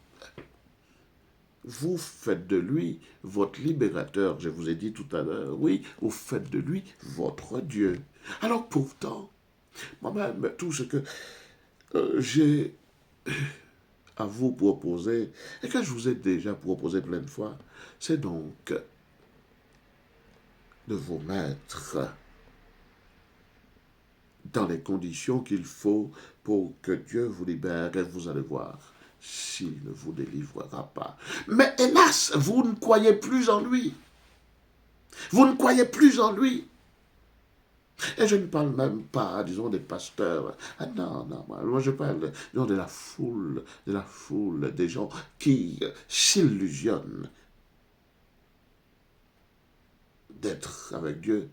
vous faites de lui votre libérateur, je vous ai dit tout à l'heure, oui, vous faites de lui votre Dieu. Alors pourtant, moi-même, tout ce que j'ai à vous proposer, et que je vous ai déjà proposé plein de fois, c'est donc de vous mettre dans les conditions qu'il faut pour que Dieu vous libère, et vous allez voir s'il ne vous délivrera pas. Mais hélas, vous ne croyez plus en lui. Vous ne croyez plus en lui. Et je ne parle même pas, disons, des pasteurs. Ah non, non, moi je parle, disons, de la foule, des gens qui s'illusionnent d'être avec Dieu.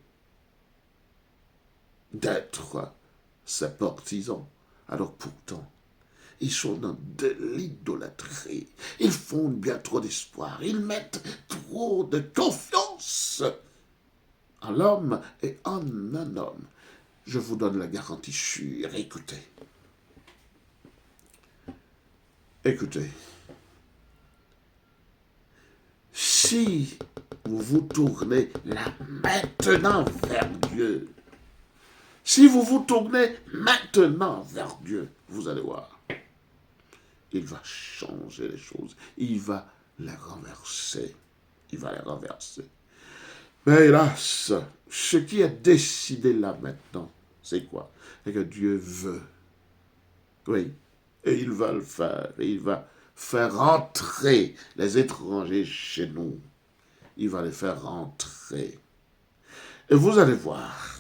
d'être ses partisans. Alors pourtant, ils sont dans de l'idolâtrie. Ils font bien trop d'espoir. Ils mettent trop de confiance en l'homme et en un homme. Je vous donne la garantie sûre. Écoutez. Écoutez. Si vous vous tournez là maintenant vers Dieu, si vous vous tournez maintenant vers Dieu, vous allez voir, il va changer les choses. Il va les renverser. Il va les renverser. Mais hélas, ce qui est décidé là maintenant, c'est quoi? C'est que Dieu veut. Oui. Et il va le faire. Et il va faire entrer les étrangers chez nous. Il va les faire rentrer. Et vous allez voir,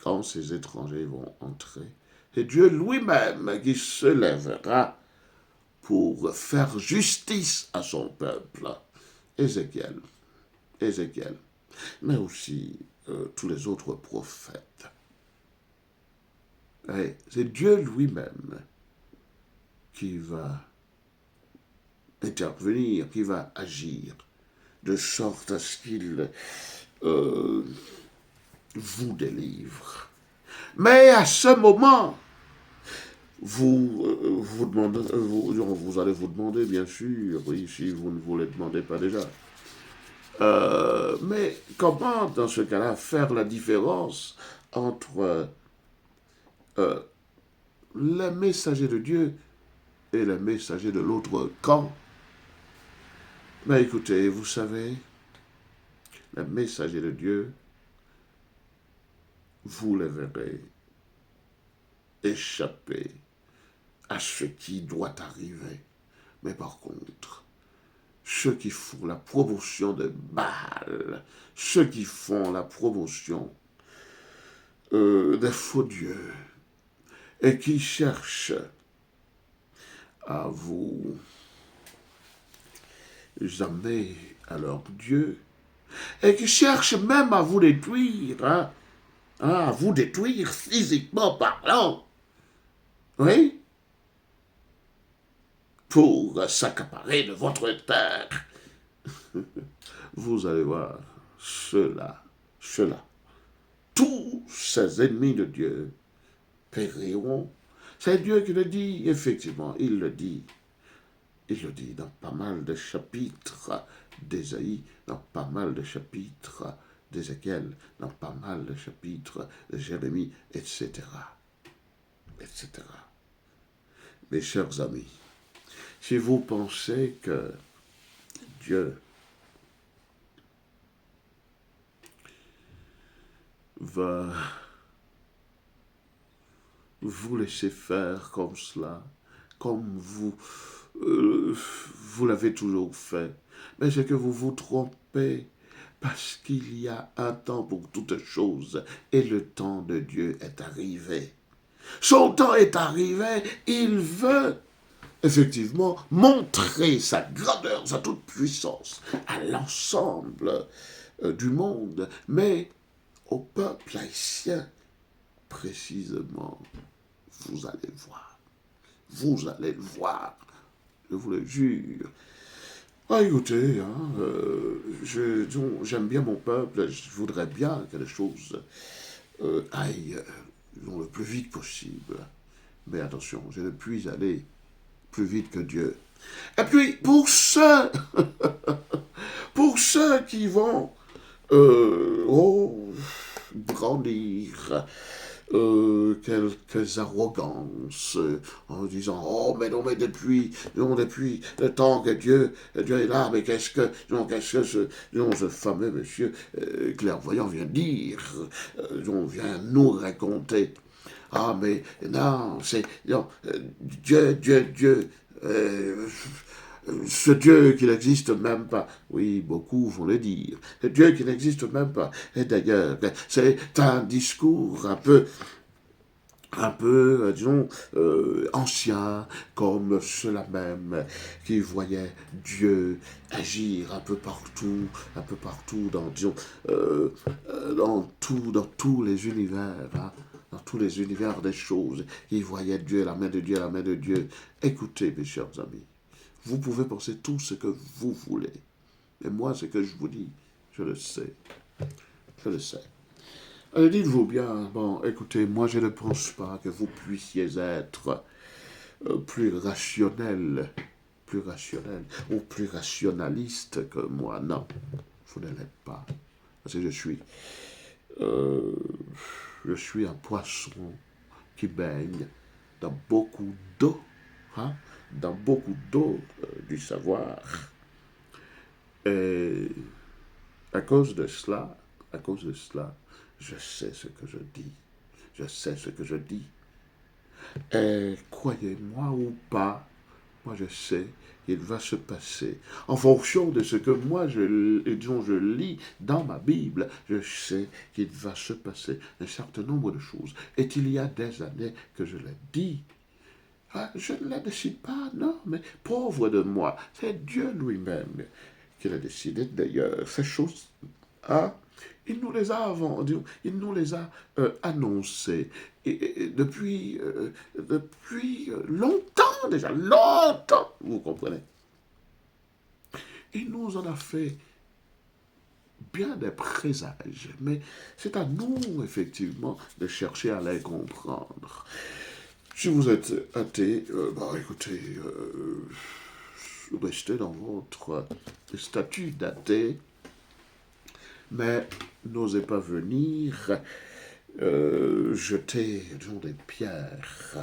quand ces étrangers vont entrer, c'est Dieu lui-même qui se lèvera pour faire justice à son peuple. Ézéchiel, mais aussi tous les autres prophètes. Et c'est Dieu lui-même qui va intervenir, qui va agir, de sorte à ce qu'il vous délivre. Mais à ce moment, vous allez vous demander, bien sûr, oui, si vous ne vous le demandez pas déjà, mais comment, dans ce cas-là, faire la différence entre les messagers de Dieu et les messagers de l'autre camp? Mais écoutez, vous savez, les messagers de Dieu, vous les verrez échapper à ce qui doit arriver. Mais par contre, ceux qui font la promotion de Baal, ceux qui font la promotion des faux dieux, et qui cherchent à vous amener à leur Dieu, et qui cherchent même à vous détruire, à vous détruire physiquement parlant, oui, pour s'accaparer de votre terre. Vous allez voir, ceux-là, tous ces ennemis de Dieu périront. C'est Dieu qui le dit, effectivement, il le dit. Il le dit dans pas mal de chapitres d'Ésaïe, dans pas mal de chapitres d'Ézéchiel, dans pas mal de chapitres de Jérémie, etc. etc. Mes chers amis, si vous pensez que Dieu va vous laisser faire comme cela, comme vous l'avez toujours fait, mais c'est que vous vous trompez, parce qu'il y a un temps pour toutes choses, et le temps de Dieu est arrivé. Son temps est arrivé, il veut effectivement montrer sa grandeur, sa toute puissance à l'ensemble du monde, mais au peuple haïtien précisément. Vous allez le voir. Vous allez le voir. Je vous le jure. Ah, écoutez, j'aime bien mon peuple. Je voudrais bien que les choses aillent le plus vite possible. Mais attention, je ne puis aller plus vite que Dieu. Et puis, pour ceux qui vont grandir quelques arrogances en disant mais non, mais depuis le temps que Dieu est là, mais qu'est-ce que ce fameux monsieur clairvoyant vient dire, vient nous raconter. Ah, mais non, c'est non, Dieu, ce Dieu qui n'existe même pas. Oui, beaucoup vont le dire. Ce Dieu qui n'existe même pas. Et d'ailleurs, c'est un discours un peu un peu, disons, anciens, comme ceux-là même qui voyaient Dieu agir un peu partout dans, disons, dans tous les univers, hein, dans tous les univers des choses. Ils voyaient Dieu, la main de Dieu, la main de Dieu. Écoutez, mes chers amis, vous pouvez penser tout ce que vous voulez. Mais moi, ce que je vous dis, je le sais. Je le sais. Dites-vous bien, bon, écoutez, moi je ne pense pas que vous puissiez être plus rationnel ou plus rationaliste que moi. Non, vous ne l'êtes pas. Parce que euh, je suis un poisson qui baigne dans beaucoup d'eau, hein, dans beaucoup d'eau du savoir. Et à cause de cela, je sais ce que je dis. Je sais ce que je dis. Et croyez-moi ou pas, moi je sais qu'il va se passer. En fonction de ce que moi je lis dans ma Bible, je sais qu'il va se passer un certain nombre de choses. Et il y a des années que je l'ai dit. Ah, je ne la décide pas, non, mais pauvre de moi, c'est Dieu lui-même qui l'a décidé. D'ailleurs, ces choses, ah, il nous les a il nous les a annoncées depuis longtemps déjà, longtemps, vous comprenez. Il nous en a fait bien des présages, mais c'est à nous, effectivement, de chercher à les comprendre. Si vous êtes athée, bah écoutez, restez dans votre statut d'athée, mais n'osez pas venir jeter, disons, des pierres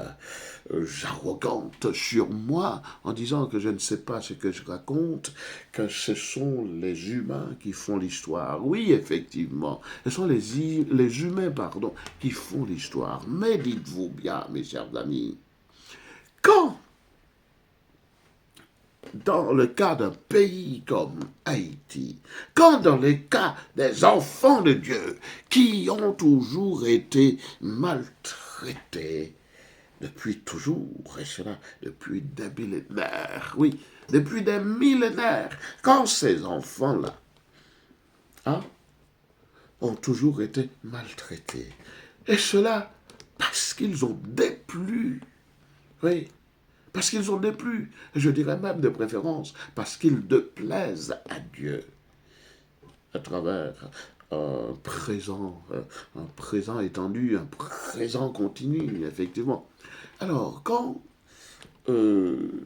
arrogantes sur moi en disant que je ne sais pas ce que je raconte, que ce sont les humains qui font l'histoire. Oui, effectivement, ce sont les humains, pardon, qui font l'histoire. Mais dites-vous bien, mes chers amis, quand dans le cas d'un pays comme Haïti, quand dans le cas des enfants de Dieu qui ont toujours été maltraités depuis toujours, et cela depuis des millénaires, oui, depuis des millénaires, quand ces enfants-là hein, ont toujours été maltraités, et cela parce qu'ils ont déplu, oui, parce qu'ils ont déplu, je dirais même de préférence, parce qu'ils déplaisent à Dieu à travers un présent étendu, un présent continu, effectivement. Alors, quand euh,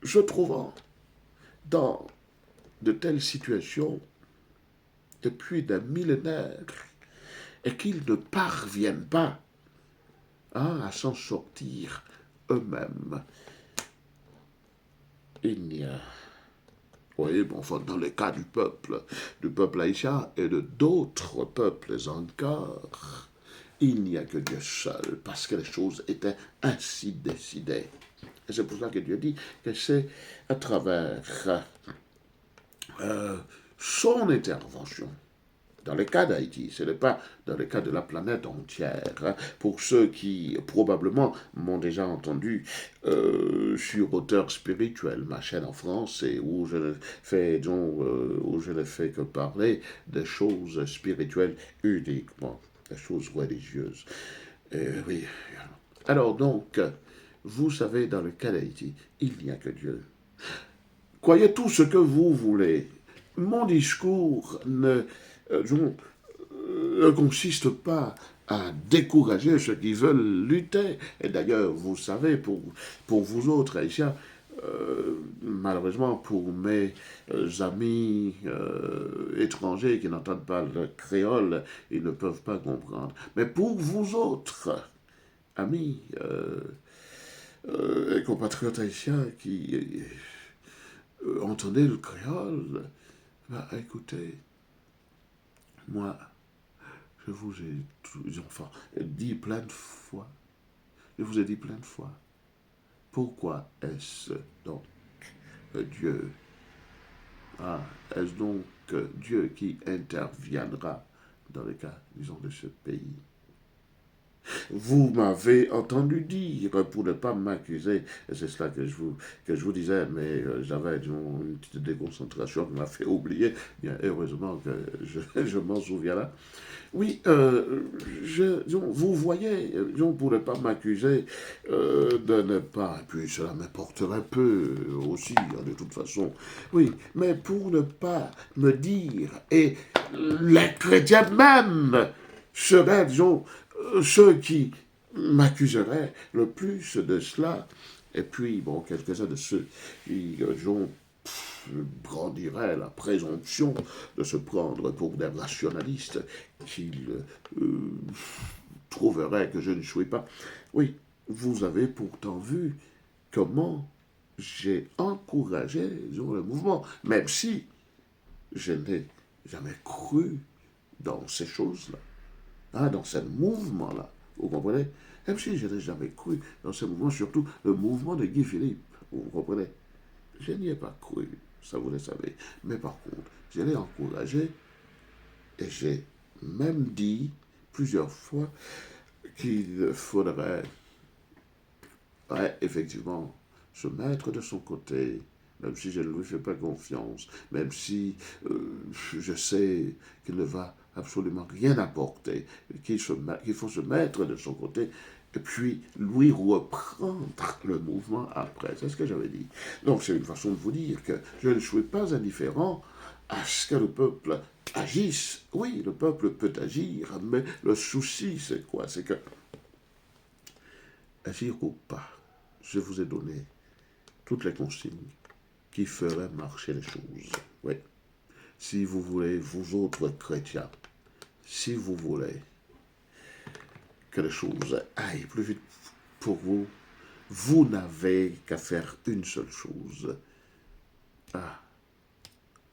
se trouvant dans de telles situations depuis des millénaires et qu'ils ne parviennent pas hein, à s'en sortir eux-mêmes, il n'y a oui, bon, enfin, dans le cas du peuple haïtien et de d'autres peuples encore, il n'y a que Dieu seul, parce que les choses étaient ainsi décidées. Et c'est pour ça que Dieu dit que c'est à travers euh, son intervention. Dans le cas d'Haïti, ce n'est pas dans le cas de la planète entière. Hein. Pour ceux qui probablement m'ont déjà entendu sur Auteur spirituel, ma chaîne en France, et où je ne fais où je ne fais que parler des choses spirituelles uniquement, des choses religieuses. Oui. Alors donc, vous savez, dans le cas d'Haïti, il n'y a que Dieu. Croyez tout ce que vous voulez. Mon discours ne consiste pas à décourager ceux qui veulent lutter. Et d'ailleurs, vous savez, pour vous autres Haïtiens, malheureusement pour mes amis étrangers qui n'entendent pas le créole, ils ne peuvent pas comprendre. Mais pour vous autres amis et compatriotes haïtiens qui entendez le créole, bah, écoutez, moi, je vous ai enfin, dit plein de fois, je vous ai dit plein de fois, pourquoi est-ce donc Dieu est-ce donc Dieu qui interviendra dans le cas, disons, de ce pays Vous m'avez entendu dire pour ne pas m'accuser, et c'est cela que je vous disais, mais j'avais disons, une petite déconcentration qui m'a fait oublier. Bien, heureusement que je m'en souviens là. Oui, disons, vous voyez, disons, pour ne pas m'accuser de ne pas, et puis cela m'importerait peu aussi, hein, de toute façon, oui, mais pour ne pas me dire, et les chrétiens même seraient, disons, ceux qui m'accuseraient le plus de cela, et puis, bon, quelques-uns de ceux qui, disons, brandiraient la présomption de se prendre pour des rationalistes qu'ils trouveraient que je ne jouis pas. Oui, vous avez pourtant vu comment j'ai encouragé, disons, le mouvement, même si je n'ai jamais cru dans ces choses-là, hein, dans ce mouvement-là. Vous comprenez? Même si je n'ai jamais cru dans ce mouvement, surtout le mouvement de Guy Philippe. Vous comprenez? Je n'y ai pas cru, ça vous le savez. Mais par contre, je l'ai encouragé et j'ai même dit plusieurs fois qu'il faudrait effectivement se mettre de son côté, même si je ne lui fais pas confiance, même si je sais qu'il ne va absolument rien apporter, qu'il faut se mettre de son côté, et puis lui reprendre le mouvement après. C'est ce que j'avais dit. Donc c'est une façon de vous dire que je ne suis pas indifférent à ce que le peuple agisse. Oui, le peuple peut agir, mais le souci c'est quoi? C'est que agir ou pas, je vous ai donné toutes les consignes qui feraient marcher les choses. Oui. Si vous voulez, vous autres chrétiens, si vous voulez que les choses aillent plus vite pour vous, vous n'avez qu'à faire une seule chose, à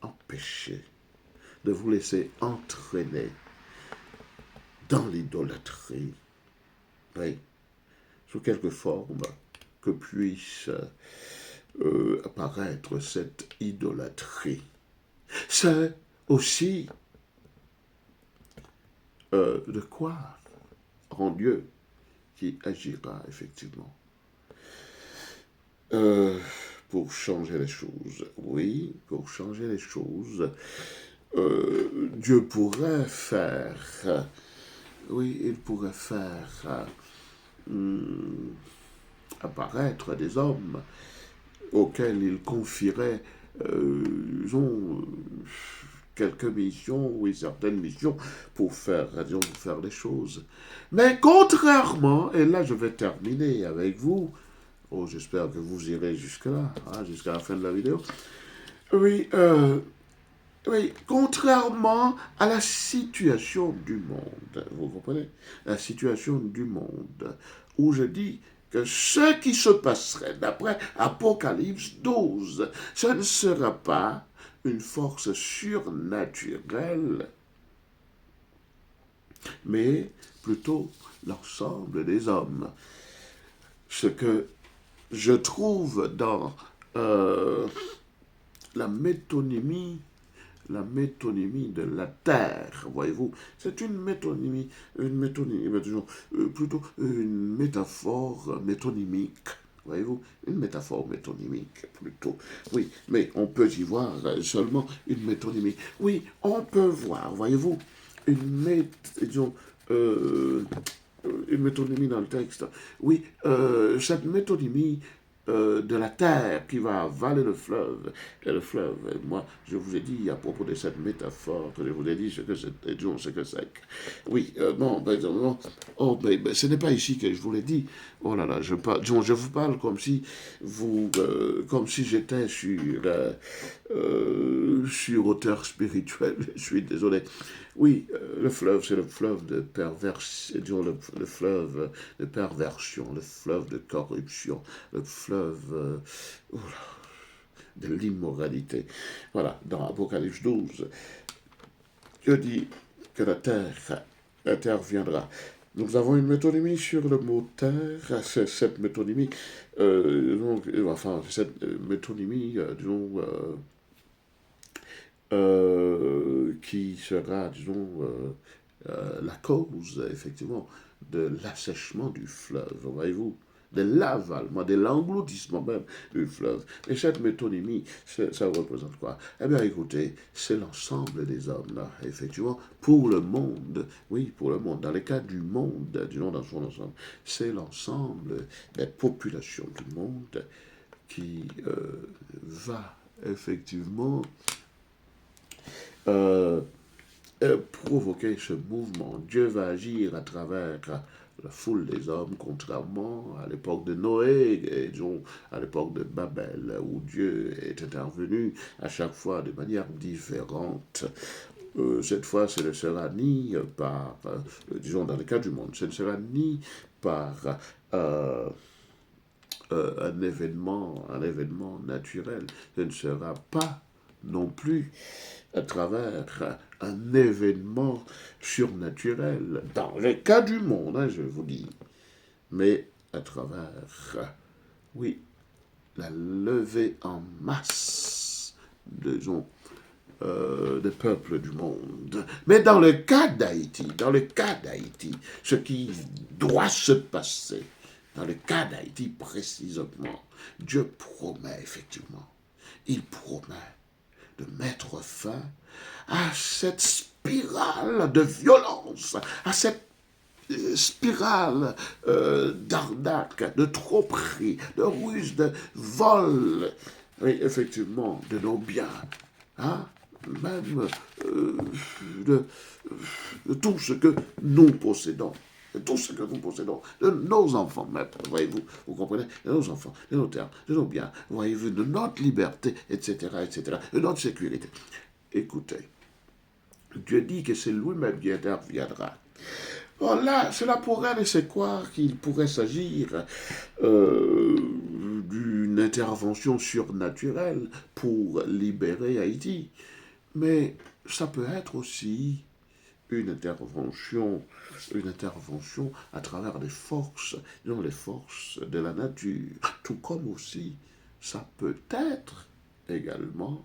empêcher de vous laisser entraîner dans l'idolâtrie. Oui. Sous quelque forme que puisse apparaître cette idolâtrie. C'est aussi de croire en Dieu qui agira effectivement euh, pour changer les choses. Oui, pour changer les choses, Dieu pourrait faire, oui, il pourrait faire apparaître des hommes auxquels il confierait, disons, quelques missions, oui, certaines missions, pour faire, disons, pour faire des choses. Mais contrairement, et là je vais terminer avec vous, oh, j'espère que vous irez jusque-là, hein, jusqu'à la fin de la vidéo. Oui, oui, contrairement à la situation du monde, vous comprenez? La situation du monde, où je dis que ce qui se passerait d'après Apocalypse 12, ce ne sera pas une force surnaturelle, mais plutôt l'ensemble des hommes. Ce que je trouve dans la métonymie de la terre, voyez-vous. C'est une métonymie, disons, plutôt une métaphore métonymique, voyez-vous, une métaphore métonymique plutôt. Oui, mais on peut y voir seulement une métonymie. Oui, on peut voir, voyez-vous, disons, une métonymie dans le texte. Oui, cette métonymie de la terre qui va avaler le fleuve. Et le fleuve, moi, je vous ai dit à propos de cette métaphore, je vous ai dit ce que c'est, ce que c'est. Oui, bon, non, oh, ce n'est pas ici que je vous l'ai dit. Oh là là, je vous parle comme si comme si j'étais sur auteur spirituel. Je suis désolé. Oui, le fleuve, c'est le fleuve de perversion, disons le fleuve de perversion, le fleuve de corruption, le fleuve de l'immoralité. Voilà, dans Apocalypse 12, Dieu dit que la terre viendra. Nous avons une métonymie sur le mot terre, c'est cette métonymie, cette métonymie, disons, qui sera, disons, la cause, effectivement, de l'assèchement du fleuve, voyez-vous, de l'avalement, de l'engloutissement même du fleuve. Et cette métonymie, ça représente quoi? Eh bien, écoutez, c'est l'ensemble des hommes, là, effectivement, pour le monde, oui, pour le monde, dans le cas du monde, disons dans son ensemble, c'est l'ensemble des populations du monde qui va effectivement euh, provoquer ce mouvement. Dieu va agir à travers la foule des hommes, contrairement à l'époque de Noé et disons, à l'époque de Babel, où Dieu est intervenu à chaque fois de manière différente. Cette fois, ce ne sera ni par, disons dans le cas du monde, ce ne sera ni par euh, un événement naturel, ce ne sera pas non plus à travers un événement surnaturel, dans le cas du monde, hein, je vous dis, mais à travers, oui, la levée en masse disons, des peuples du monde. Mais dans le cas d'Haïti, ce qui doit se passer, dans le cas d'Haïti précisément, Dieu promet effectivement, il promet de mettre fin à cette spirale de violence, à cette spirale d'arnaque, de tromperie, de ruse, de vol, oui, effectivement, de nos biens, hein, même de, de tout ce que nous possédons. De tout ce que nous possédons, de nos enfants même, voyez-vous, vous comprenez, de nos enfants, de nos terres, de nos biens, voyez-vous, de notre liberté, etc., de notre sécurité. Écoutez, Dieu dit que c'est lui-même qui interviendra. Bon, là, cela pourrait laisser croire qu'il pourrait s'agir d'une intervention surnaturelle pour libérer Haïti. Mais ça peut être aussi une intervention à travers les forces, disons les forces de la nature. Tout comme aussi, ça peut être également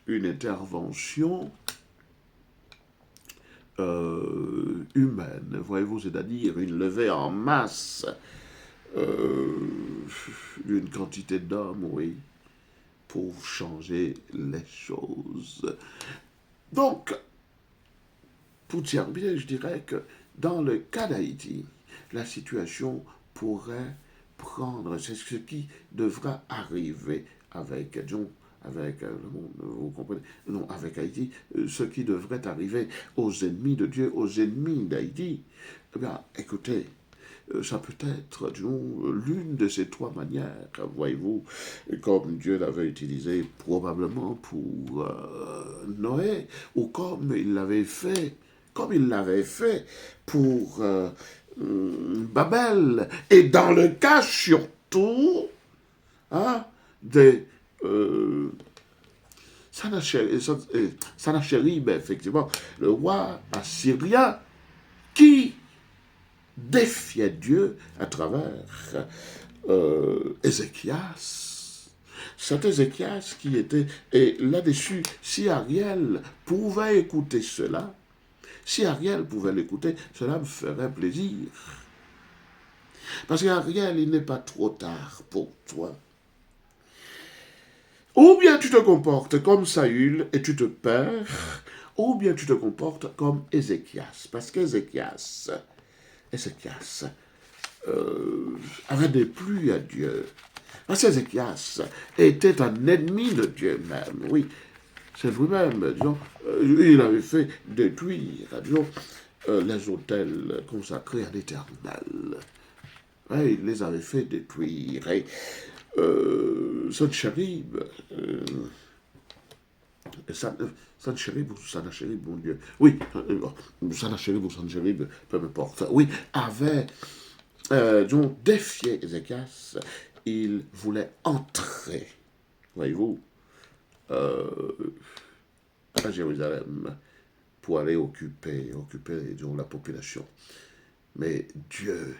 une intervention humaine, voyez-vous, c'est-à-dire une levée en masse d'une quantité d'hommes, oui, pour changer les choses. Donc, pour terminer, je dirais que dans le cas d'Haïti, la situation pourrait prendre, c'est ce qui devra arriver avec, disons, avec le monde, vous comprenez? Non, avec Haïti, ce qui devrait arriver aux ennemis de Dieu, aux ennemis d'Haïti. Eh bien, écoutez, ça peut être, disons, l'une de ces trois manières, voyez-vous, comme Dieu l'avait utilisé probablement pour Noé, ou comme il l'avait fait pour Babel, et dans le cas surtout hein, des Sanachérib, effectivement, le roi assyrien, qui défiait Dieu à travers Ézéchias. Cet Ézéchias qui était, et là-dessus, si Ariel pouvait écouter cela, si Ariel pouvait l'écouter, cela me ferait plaisir. Parce qu'Ariel, il n'est pas trop tard pour toi. Ou bien tu te comportes comme Saül et tu te perds, ou bien tu te comportes comme Ézéchias. Parce qu'Ézéchias avait déplu à Dieu. Parce qu'Ézéchias était un ennemi de Dieu même, oui. C'est lui-même, disons, il avait fait détruire, disons, les autels consacrés à l'Éternel. Ouais, il les avait fait détruire. Et Sanchérib, Sanchérib ou Sanachérib, mon Dieu, oui, Sanachérib ou Sanchérib, peu importe, oui, avait, disons, défié Ézéchias. Il voulait entrer, voyez-vous, à Jérusalem pour aller occuper disons, la population. Mais Dieu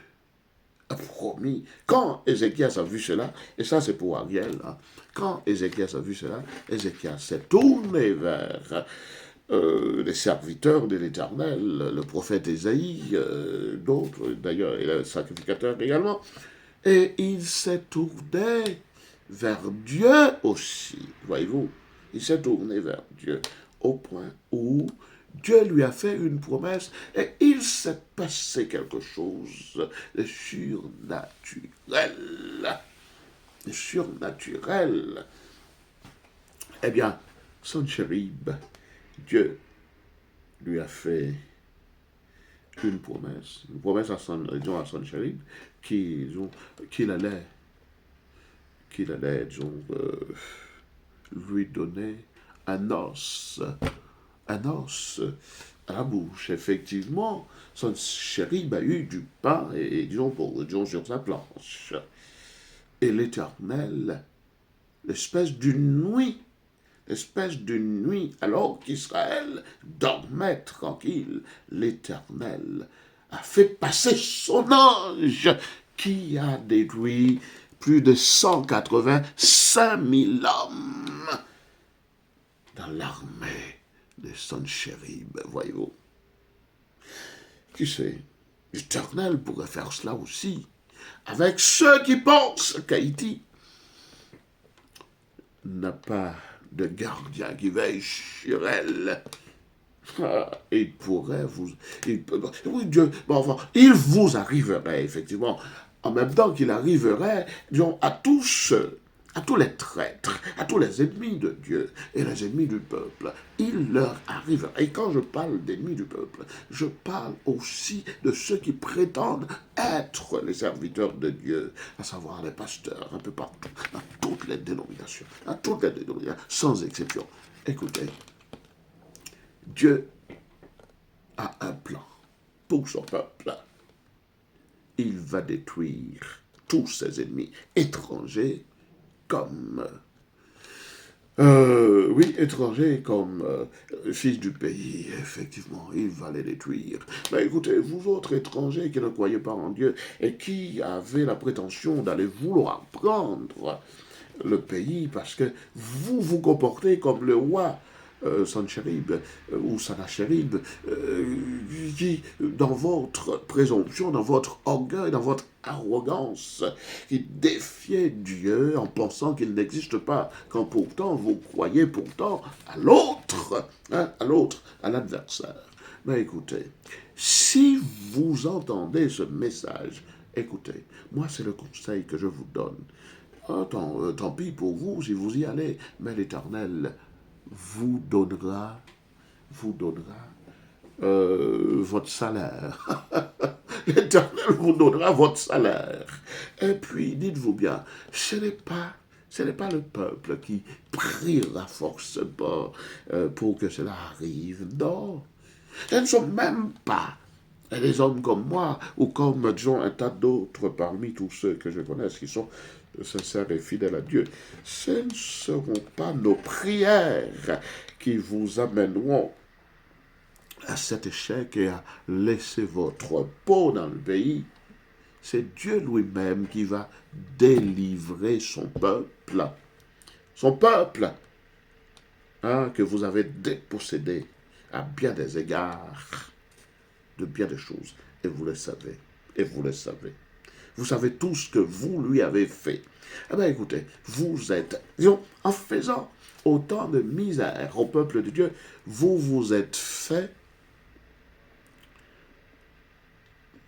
a promis, quand Ézéchias a vu cela, et ça c'est pour Ariel, hein, quand Ézéchias a vu cela, Ézéchias s'est tourné vers les serviteurs de l'Éternel, le prophète Ésaïe, d'autres, d'ailleurs, et le sacrificateur également, et il s'est tourné vers Dieu aussi, voyez-vous, il s'est tourné vers Dieu au point où Dieu lui a fait une promesse et il s'est passé quelque chose de surnaturel. De surnaturel. Eh bien, Sennacherib, Dieu lui a fait une promesse à Sennacherib qu'il allait, disons, lui donner un os à la bouche. Effectivement, Sennacherib a eu du pain et disons sur sa planche. Et l'Éternel, l'espèce d'une nuit, alors qu'Israël dormait tranquille, l'Éternel a fait passer son ange qui a détruit plus de 185 000 hommes dans l'armée de Sennacherib, voyez-vous. Qui sait, l'Éternel pourrait faire cela aussi avec ceux qui pensent qu'Haïti n'a pas de gardien qui veille sur elle. Il pourrait vous... oui, Dieu, bon, enfin, il vous arriverait, effectivement, en même temps qu'il arriverait, disons, à tous les traîtres, à tous les ennemis de Dieu et les ennemis du peuple, il leur arriverait. Et quand je parle d'ennemis du peuple, je parle aussi de ceux qui prétendent être les serviteurs de Dieu, à savoir les pasteurs, un peu partout, dans toutes les dénominations, sans exception. Écoutez, Dieu a un plan pour son peuple. Il va détruire tous ses ennemis, étrangers comme étrangers comme fils du pays, effectivement, il va les détruire. Mais écoutez, vous autres étrangers qui ne croyez pas en Dieu et qui avez la prétention d'aller vouloir prendre le pays parce que vous vous comportez comme le roi Sennacherib ou Sennacherib, qui, dans votre présomption, dans votre orgueil, dans votre arrogance, qui défiait Dieu en pensant qu'il n'existe pas, quand pourtant vous croyez pourtant à l'autre, à l'adversaire. Mais écoutez, si vous entendez ce message, écoutez, moi c'est le conseil que je vous donne. Tant pis pour vous si vous y allez, mais l'Éternel vous donnera votre salaire. L'Éternel vous donnera votre salaire. Et puis, dites-vous bien, ce n'est pas le peuple qui priera forcément pour que cela arrive. Non. Ce ne sont même pas les hommes comme moi, ou comme, disons, un tas d'autres parmi tous ceux que je connais, qui sont sincères et fidèles à Dieu. Ce ne seront pas nos prières qui vous amèneront à cet échec et à laisser votre peau dans le pays. C'est Dieu lui-même qui va délivrer son peuple. Son peuple, que vous avez dépossédé à bien des égards de bien des choses. Et vous le savez. Et vous le savez. Vous savez tout ce que vous lui avez fait. Eh bien, écoutez, vous êtes, disons, en faisant autant de misère au peuple de Dieu, vous vous êtes fait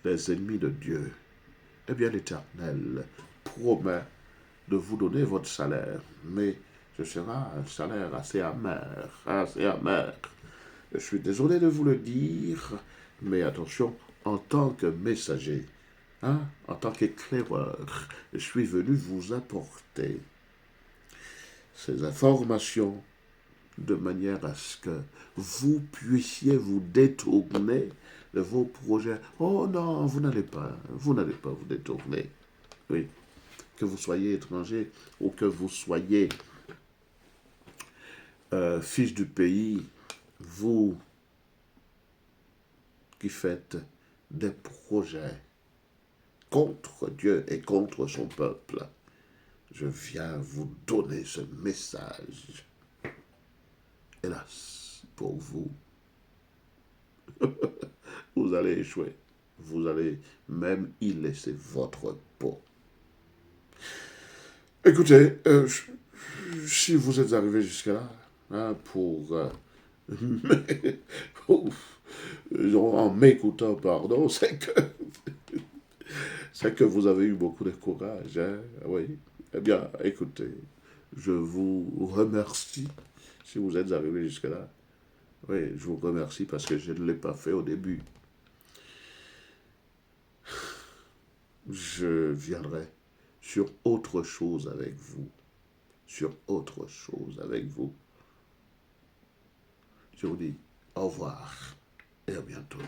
les ennemis de Dieu. Eh bien, l'Éternel promet de vous donner votre salaire, mais ce sera un salaire assez amer, assez amer. Je suis désolé de vous le dire, mais attention, en tant que messager, en tant qu'éclaireur, je suis venu vous apporter ces informations de manière à ce que vous puissiez vous détourner de vos projets. Oh non, vous n'allez pas vous détourner. Oui, que vous soyez étranger ou que vous soyez fils du pays, vous qui faites des projets contre Dieu et contre son peuple, je viens vous donner ce message. Hélas, pour vous, vous allez échouer. Vous allez même y laisser votre peau. Écoutez, si vous êtes arrivé jusque-là, hein, en m'écoutant, pardon, c'est que vous avez eu beaucoup de courage, hein, oui. Eh bien, écoutez, je vous remercie si vous êtes arrivé jusque-là. Oui, je vous remercie parce que je ne l'ai pas fait au début. Je viendrai sur autre chose avec vous. Sur autre chose avec vous. Je vous dis au revoir et à bientôt.